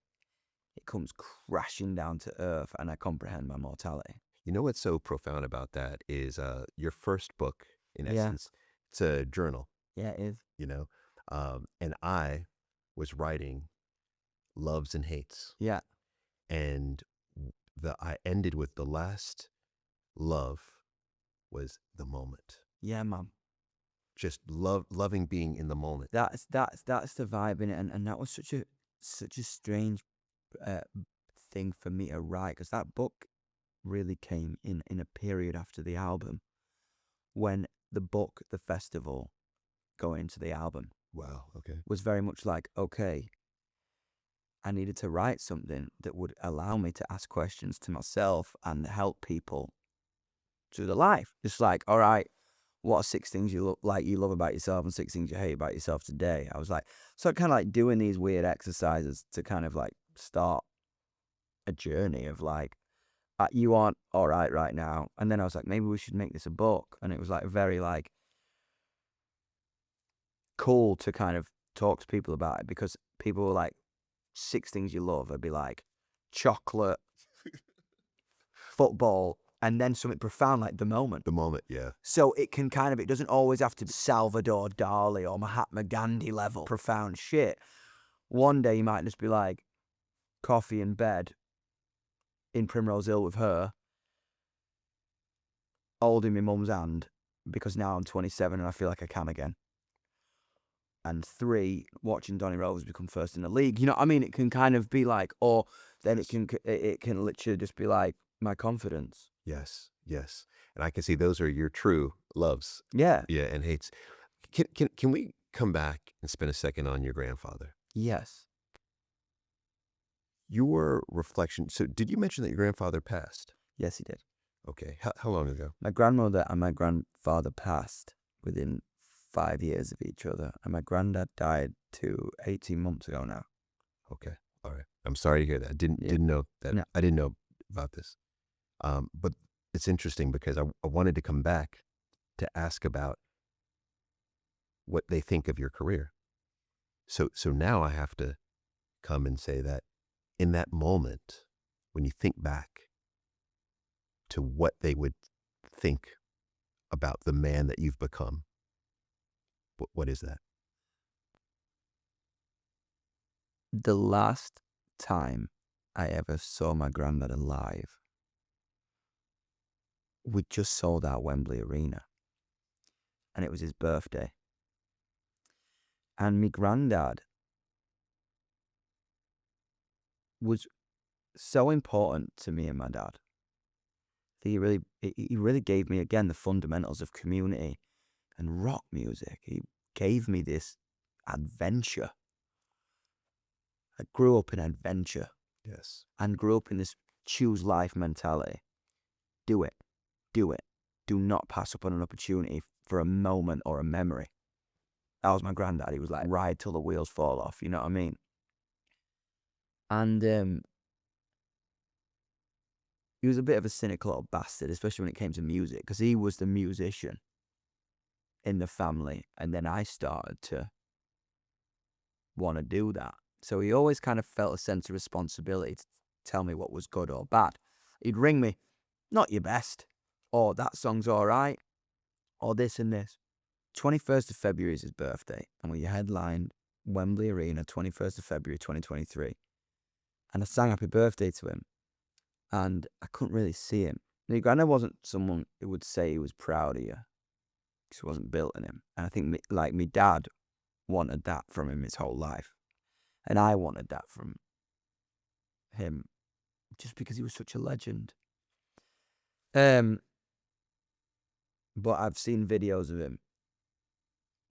it comes crashing down to earth and I comprehend my mortality. You know what's so profound about that is your first book, in Yeah. essence, it's a journal, Yeah, it is. you know, and I was writing loves and hates. Yeah. And I ended with the last love was the moment. Yeah, man. Just loving being in the moment. That's the vibe in it, and that was such a strange thing for me to write, because that book really came in a period after the album, when the book, the festival, going into the album Wow. Okay. was very much like, okay, I needed to write something that would allow me to ask questions to myself and help people through the life. Just like, all right, what are 6 things you love about yourself and 6 things you hate about yourself today? I was like, so kind of like doing these weird exercises to kind of like start a journey of like, you aren't all right now. And then I was like, maybe we should make this a book. And it was like very like cool to kind of talk to people about it, because people were like, 6 things you love. I'd be like chocolate, football, and then something profound like the moment. The moment, yeah. So it can kind of, it doesn't always have to be Salvador Dali or Mahatma Gandhi level profound shit. One day you might just be like, coffee in bed in Primrose Hill with her, holding my mum's hand, because now I'm 27 and I feel like I can again. And 3, watching Donny Rovers become first in the league. You know what I mean? It can kind of be like, or then it can literally just be like my confidence. Yes, yes. And I can see those are your true loves. Yeah. Yeah, and hates. Can we come back and spend a second on your grandfather? Yes. Your reflection. So did you mention that your grandfather passed? Yes, he did. Okay. How long ago? My grandmother and my grandfather passed within 5 years of each other, and my granddad died 18 months ago now. Okay. All right. I'm sorry to hear that. Didn't know that. No. I didn't know about this. But it's interesting because I wanted to come back to ask about what they think of your career. So now I have to come and say that in that moment, when you think back to what they would think about the man that you've become, what is that? The last time I ever saw my granddad alive, we just sold out Wembley Arena, and it was his birthday. And my granddad was so important to me and my dad. He really gave me, again, the fundamentals of community and rock music. He gave me this adventure. I grew up in adventure. Yes. And grew up in this choose life mentality. Do it. Do it. Do not pass up on an opportunity for a moment or a memory. That was my granddad. He was like, ride till the wheels fall off. You know what I mean? And he was a bit of a cynical little bastard, especially when it came to music, because he was the musician in the family. And then I started to want to do that. So he always kind of felt a sense of responsibility to tell me what was good or bad. He'd ring me, not your best, or that song's all right, or this and this. 21st of February is his birthday, and we headlined Wembley Arena 21st of February 2023. And I sang happy birthday to him, and I couldn't really see him. My granddad wasn't someone who would say he was proud of you, because it wasn't built in him. And I think my dad wanted that from him his whole life. And I wanted that from him, just because he was such a legend. But I've seen videos of him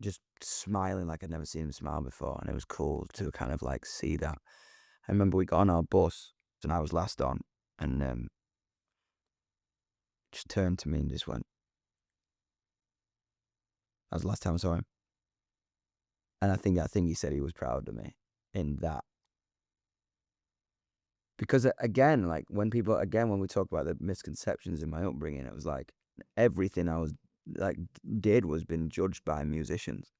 just smiling like I'd never seen him smile before, and it was cool to kind of like see that. I remember we got on our bus, and I was last on, and just turned to me and just went, that was the last time I saw him. And I think he said he was proud of me in that. Because again, like when we talk about the misconceptions in my upbringing, it was like everything I was like did was been judged by musicians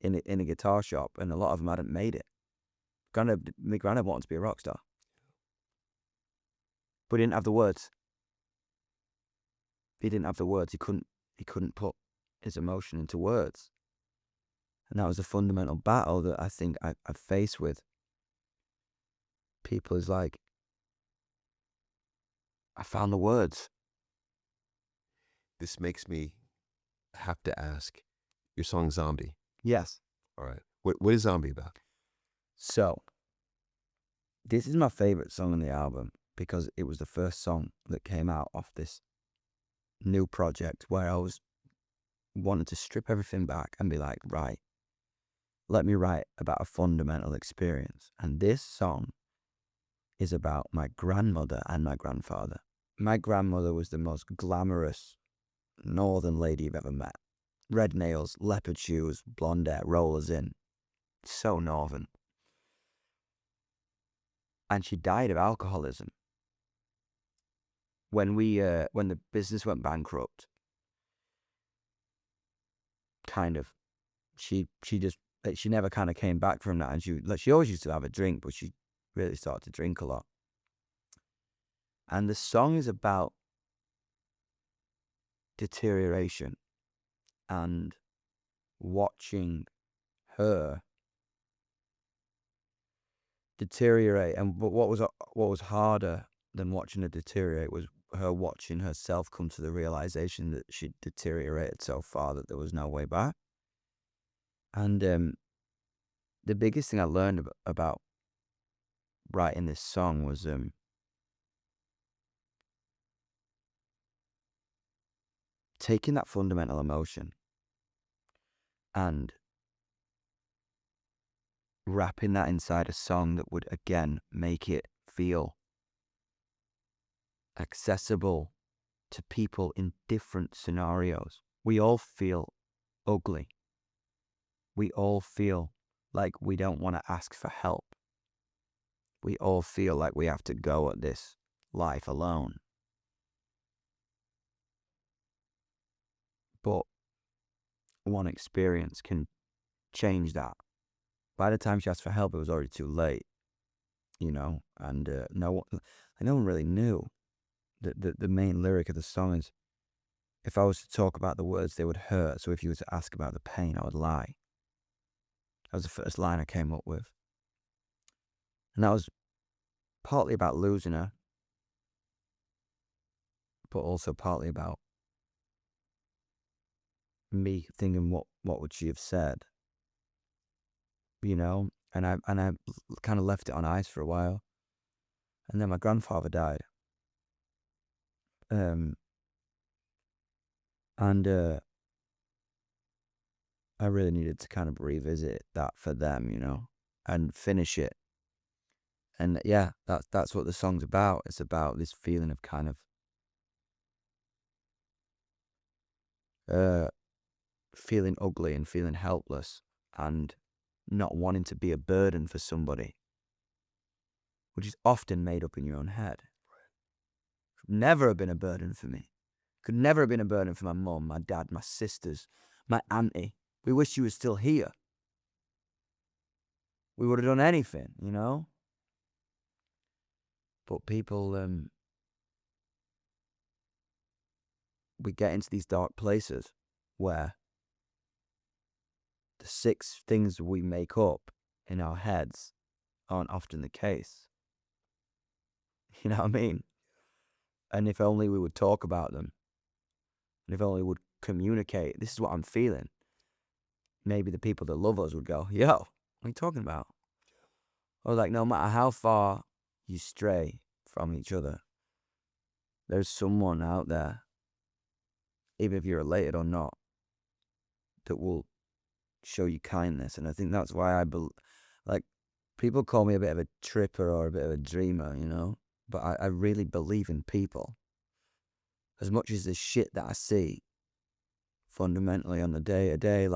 in a guitar shop, and a lot of them hadn't made it. My granddad wanted to be a rock star, but he didn't have the words. He didn't have the words. He couldn't put his emotion into words. And that was a fundamental battle that I think I faced with people is like, I found the words. This makes me have to ask, your song Zombie. Yes. All right. What is Zombie about? So, this is my favorite song on the album because it was the first song that came out off this new project where I was wanting to strip everything back and be like, right, let me write about a fundamental experience. And this song is about my grandmother and my grandfather. My grandmother was the most glamorous northern lady you've ever met. Red nails, leopard shoes, blonde hair, rollers in. So northern. And she died of alcoholism. When the business went bankrupt, kind of, she never kind of came back from that. And she always used to have a drink, but she really started to drink a lot. And the song is about deterioration and watching her deteriorate. And but what was harder than watching her deteriorate was her watching herself come to the realization that she'd deteriorated so far that there was no way back. And the biggest thing I learned about writing this song was taking that fundamental emotion and wrapping that inside a song that would again make it feel accessible to people in different scenarios. We all feel ugly. We all feel like we don't want to ask for help. We all feel like we have to go at this life alone. But one experience can change that. By the time she asked for help, it was already too late, and no one really knew. The main lyric of the song is, if I was to talk about the words, they would hurt. So if you were to ask about the pain, I would lie. That was the first line I came up with. And that was partly about losing her, but also partly about me thinking, what would she have said? And I kind of left it on ice for a while. And then my grandfather died. And I really needed to kind of revisit that for them, and finish it. And yeah, that's what the song's about. It's about this feeling of kind of feeling ugly and feeling helpless and not wanting to be a burden for somebody, which is often made up in your own head. Could never have been a burden for me. Could never have been a burden for my mum, my dad, my sisters, my auntie. We wish she was still here. We would have done anything, But people, we get into these dark places where the 6 things we make up in our heads aren't often the case. You know what I mean? And if only we would talk about them, and if only we would communicate, this is what I'm feeling, maybe the people that love us would go, yo, what are you talking about? Or like, no matter how far you stray from each other, there's someone out there, even if you're related or not, that will show you kindness. And I think that's why people call me a bit of a tripper or a bit of a dreamer, but I really believe in people. As much as the shit that I see fundamentally on the day-to-day,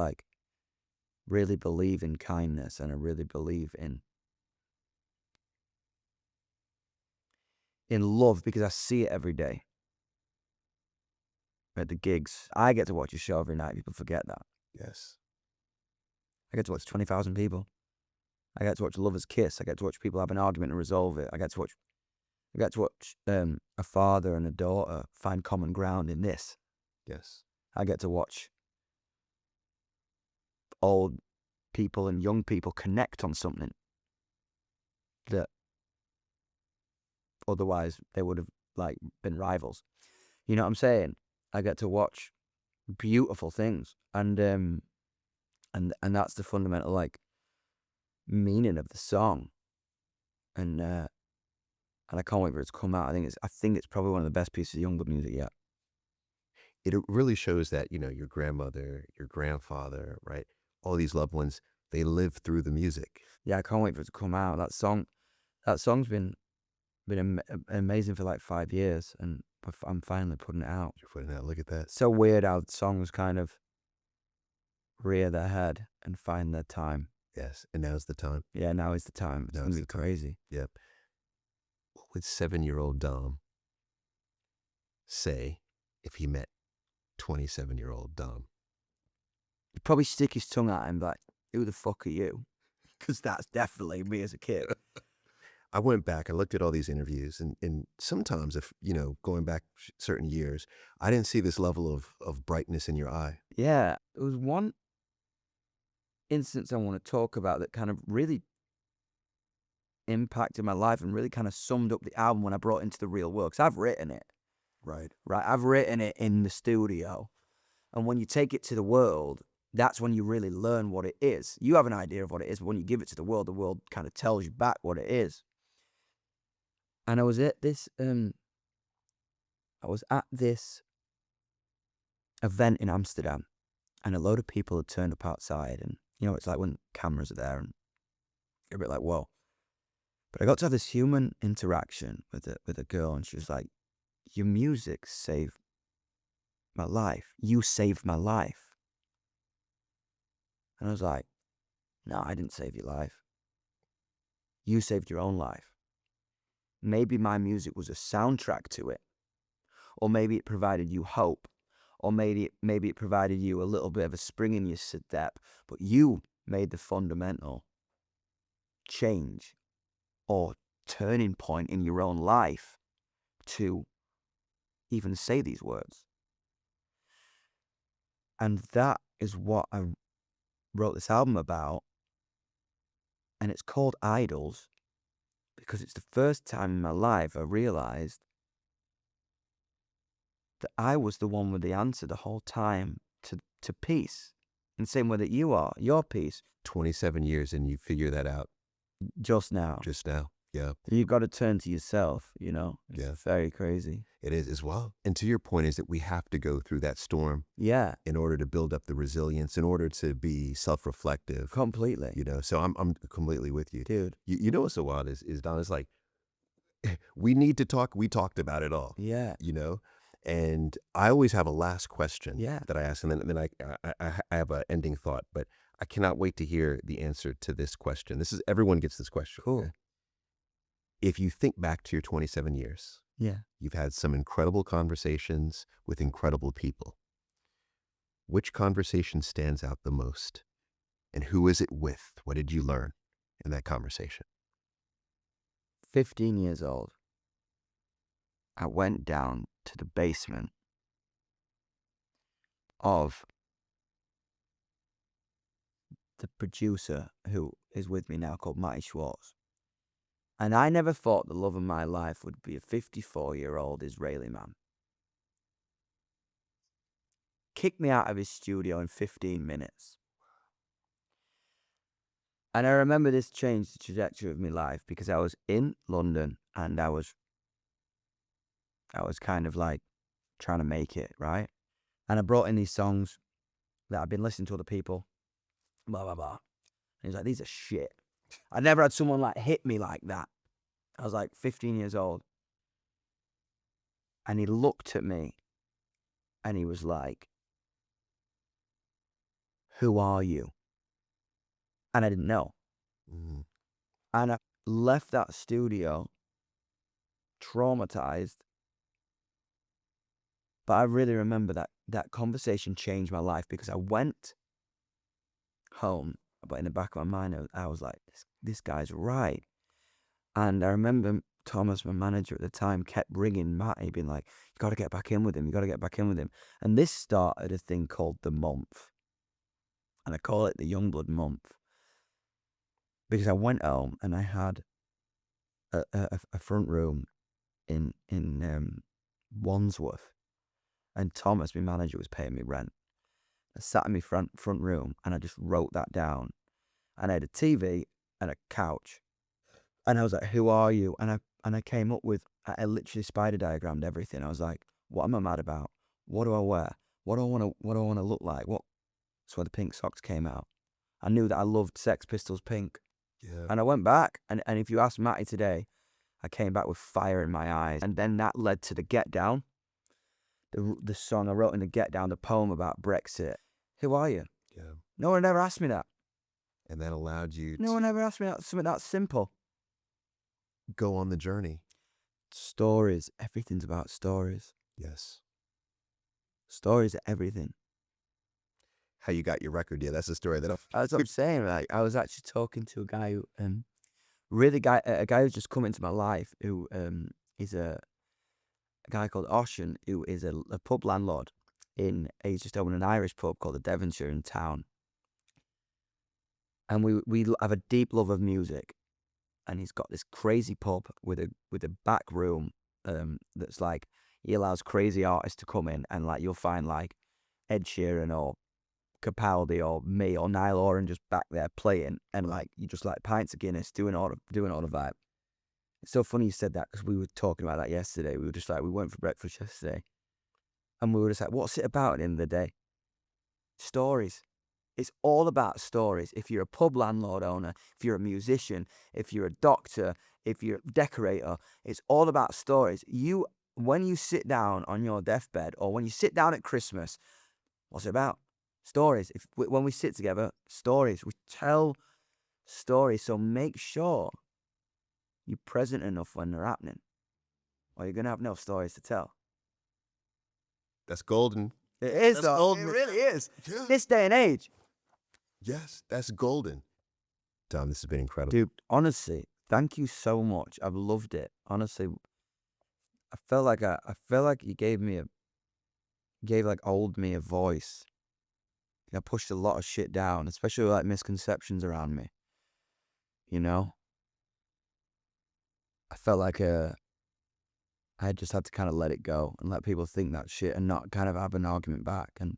really believe in kindness, and I really believe in love, because I see it every day at the gigs. I get to watch a show every night. People forget that. Yes. I get to watch 20,000 people. I get to watch lovers kiss. I get to watch people have an argument and resolve it. I get to watch a father and a daughter find common ground in this. Yes. I get to watch old people and young people connect on something that otherwise they would have like been rivals. You know what I'm saying? I get to watch beautiful things, and that's the fundamental like meaning of the song, and I can't wait for it to come out. I think it's probably one of the best pieces of Youngblood music yet. It really shows that, you know, your grandmother, your grandfather, right? All these loved ones, they live through the music. Yeah, I can't wait for it to come out. That song's been amazing for like 5 years, and I'm finally putting it out. You're putting out, look at that. It's so weird how songs kind of rear their head and find their time. Yes, and now's the time. Yeah, now is the time. It's Now gonna is be the time. crazy. Yep. What would 7-year-old Dom say if he met 27-year-old Dom? He'd probably stick his tongue at him like, "Who the fuck are you?" Because that's definitely me as a kid. I went back, I looked at all these interviews, and sometimes, if, you know, going back certain years, I didn't see this level of brightness in your eye. Yeah, there was one instance I want to talk about that kind of really impacted my life and really kind of summed up the album when I brought it into the real world. Because I've written it, Right. I've written it in the studio. And when you take it to the world, that's when you really learn what it is. You have an idea of what it is, but when you give it to the world kind of tells you back what it is. And I was at this event in Amsterdam, and a load of people had turned up outside, and you know, it's like when cameras are there and you're a bit like, whoa. But I got to have this human interaction with a girl, and she was like, "Your music saved my life. You saved my life." And I was like, "No, I didn't save your life. You saved your own life. Maybe my music was a soundtrack to it, or maybe it provided you hope, or maybe it provided you a little bit of a spring in your step, but you made the fundamental change or turning point in your own life to even say these words." And that is what I wrote this album about. And it's called Idols because it's the first time in my life I realized that I was the one with the answer the whole time to peace. In the same way that you are, your peace. 27 years and you figure that out Just now. just now. Yeah. You've got to turn to yourself, you know? It's Yeah. very crazy. It is as well. And to your point is that we have to go through that storm Yeah, in order to build up the resilience, in order to be self-reflective, completely. you know? So I'm completely with you. Dude. You know what's so wild is Don, is like, we need to talk. We talked about it all, Yeah. you know? And I always have a last question Yeah. that I ask, and then I have an ending thought, but I cannot wait to hear the answer to this question. Everyone gets this question. Cool. Okay? If you think back to your 27 years, Yeah. you've had some incredible conversations with incredible people. Which conversation stands out the most? And who is it with? What did you learn in that conversation? 15 years old. I went down to the basement of the producer who is with me now, called Matty Schwartz. And I never thought the love of my life would be a 54-year-old Israeli man. Kicked me out of his studio in 15 minutes. And I remember this changed the trajectory of my life because I was in London and I was kind of like trying to make it, right? And I brought in these songs that I've been listening to other people, blah, blah, blah. And he's like, "These are shit." I never had someone like hit me like that. I was like 15 years old. And he looked at me and he was like, "Who are you?" And I didn't know. Mm. And I left that studio traumatized. But I really remember that conversation changed my life because I went home, but in the back of my mind, I was like, this guy's right. And I remember Thomas, my manager at the time, kept ringing Matty, being like, "You got to get back in with him. You got to get back in with him." And this started a thing called the month. And I call it the Youngblood month. Because I went home and I had a front room in Wandsworth, and Thomas, my manager, was paying me rent. I sat in my front room and I just wrote that down. And I had a TV and a couch, and I was like, "Who are you?" And I came up with, I literally spider diagrammed everything. I was like, "What am I mad about? What do I wear? What do I want to look like?" That's where the pink socks came out. I knew that I loved Sex Pistols pink. Yeah. And I went back, and if you ask Matty today, I came back with fire in my eyes. And then that led to the Get Down, the song I wrote in the Get Down, the poem about Brexit. Who are you? Yeah. No one ever asked me that. And that allowed you No one ever asked me that. Something that simple. go on the journey. Stories. Everything's about stories. Yes. Stories are everything. How you got your record? Yeah, that's the story that That's what I'm saying. Like, I was actually talking to a guy who, a guy who's just come into my life, who is a guy called Ocean, who is a pub landlord he's just opened an Irish pub called the Devonshire in town. And we have a deep love of music, and he's got this crazy pub with a back room that's like, he allows crazy artists to come in, and like you'll find like Ed Sheeran or Capaldi or me or Niall Horan just back there playing, and like you just like pints of Guinness doing all the vibe. It's so funny you said that, because we were talking about that yesterday. We were just like, we went for breakfast yesterday, and we were just like, what's it about at the end of the day? Stories. It's all about stories. If you're a pub landlord owner, if you're a musician, if you're a doctor, if you're a decorator, it's all about stories. When you sit down on your deathbed, or when you sit down at Christmas, what's it about? Stories. When we sit together, stories. We tell stories. So make sure you're present enough when they're happening, or you're going to have no stories to tell. That's golden. It is, That's though. golden. It really is. Yeah. This day and age. Yes, that's golden. Tom, this has been incredible. Dude, honestly, thank you so much. I've loved it. Honestly, I felt like you gave old me a voice. I pushed a lot of shit down, especially like misconceptions around me. You know? I felt like I just had to kind of let it go and let people think that shit and not kind of have an argument back. And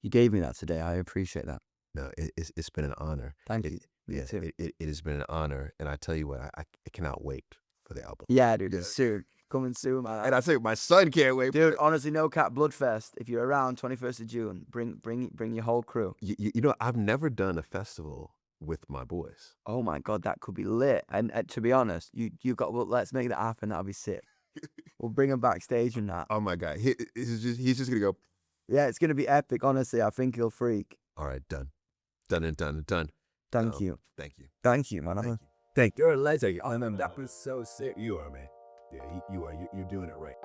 you gave me that today. I appreciate that. No, it's been an honor. Thank you. Yeah, too. it has been an honor. And I tell you what, I cannot wait for the album. Yeah, dude. It's soon. Coming soon, man. And I tell you, my son can't wait. Dude, honestly, no cap, Bludfest. If you're around 21st of June, bring your whole crew. You know, I've never done a festival with my boys. Oh my God, that could be lit. And to be honest, let's make that happen. That'll be sick. We'll bring him backstage and that. Oh my God, he's just gonna go. Yeah, it's gonna be epic. Honestly, I think he'll freak. All right, done and done. Thank you. Thank you. Thank you, man. Thank you. Thank you. You're a legend. I remember that was so sick. You are, man. Yeah, you are. You're doing it right.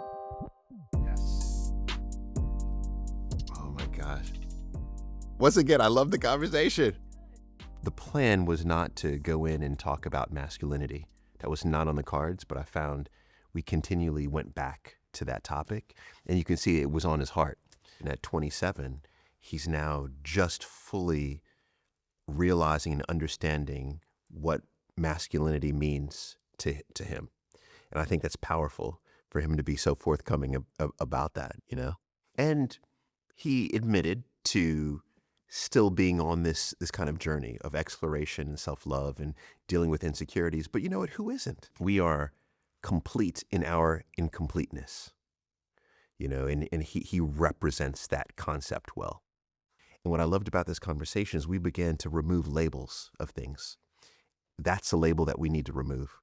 Yes. Oh my gosh. Once again, I love the conversation. The plan was not to go in and talk about masculinity. That was not on the cards, but I found we continually went back to that topic, and you can see it was on his heart. And at 27, he's now just fully realizing and understanding what masculinity means to him. And I think that's powerful for him to be so forthcoming about that, you know? And he admitted to still being on this kind of journey of exploration and self-love and dealing with insecurities. But you know what? Who isn't? We are complete in our incompleteness, you know, and he represents that concept well. And what I loved about this conversation is we began to remove labels of things. That's a label that we need to remove.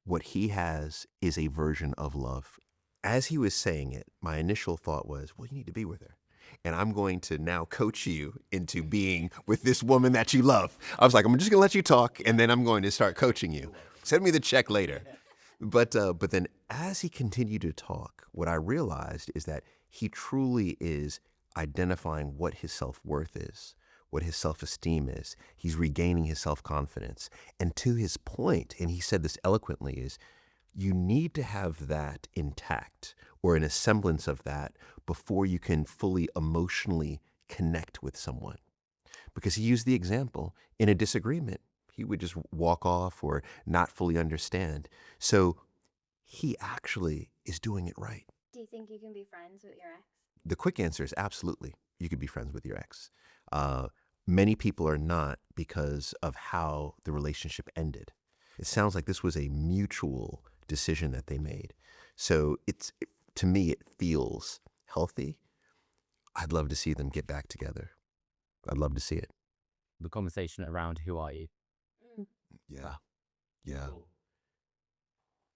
What he has is a version of love. As he was saying it, my initial thought was, well, you need to be with her. And I'm going to now coach you into being with this woman that you love. I was like, I'm just going to let you talk, and then I'm going to start coaching you. Send me the check later. But then as he continued to talk, what I realized is that he truly is identifying what his self-worth is, what his self-esteem is. He's regaining his self-confidence. And to his point, and he said this eloquently, is you need to have that intact or in a semblance of that before you can fully emotionally connect with someone. Because he used the example, in a disagreement, he would just walk off or not fully understand. So he actually is doing it right. Do you think you can be friends with your ex? The quick answer is absolutely. You could be friends with your ex. Many people are not because of how the relationship ended. It sounds like this was a mutual decision that they made. So to me, it feels healthy. I'd love to see them get back together. I'd love to see it. The conversation around who are you? Yeah. Yeah.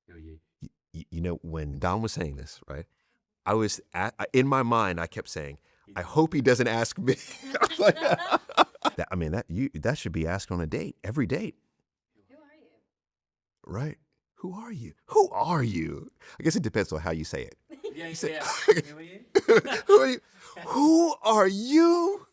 Who are you? You know, when Don was saying this, right? In my mind, I kept saying, I hope he doesn't ask me. That should be asked on a date, every date. Who are you? Right. Who are you? Who are you? I guess it depends on how you say it. Yeah. Who are you? Who are you? Who are you?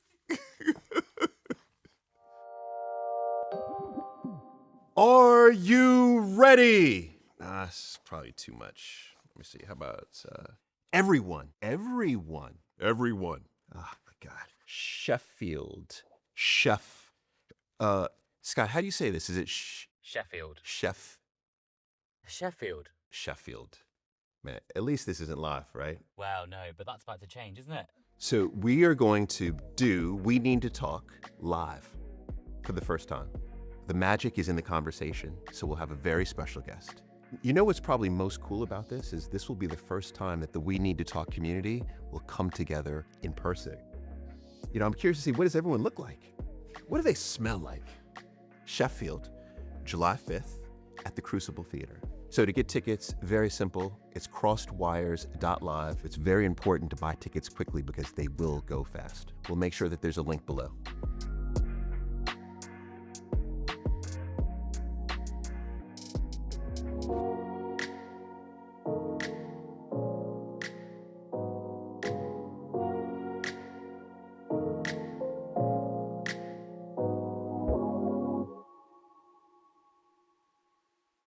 Are you ready? That's probably too much. Let me see. How about everyone? Everyone. Oh my God. Sheffield. Chef. Scott, how do you say this? Is it Sheffield. Sheffield. Man, at least this isn't live, right? Well, no, but that's about to change, isn't it? So we are going to do We Need to Talk live for the first time. The magic is in the conversation, so we'll have a very special guest. You know what's probably most cool about this is this will be the first time that the We Need to Talk community will come together in person. You know, I'm curious to see, what does everyone look like? What do they smell like? Sheffield, July 5th at the Crucible Theater. So to get tickets, very simple. It's crossedwires.live. It's very important to buy tickets quickly because they will go fast. We'll make sure that there's a link below.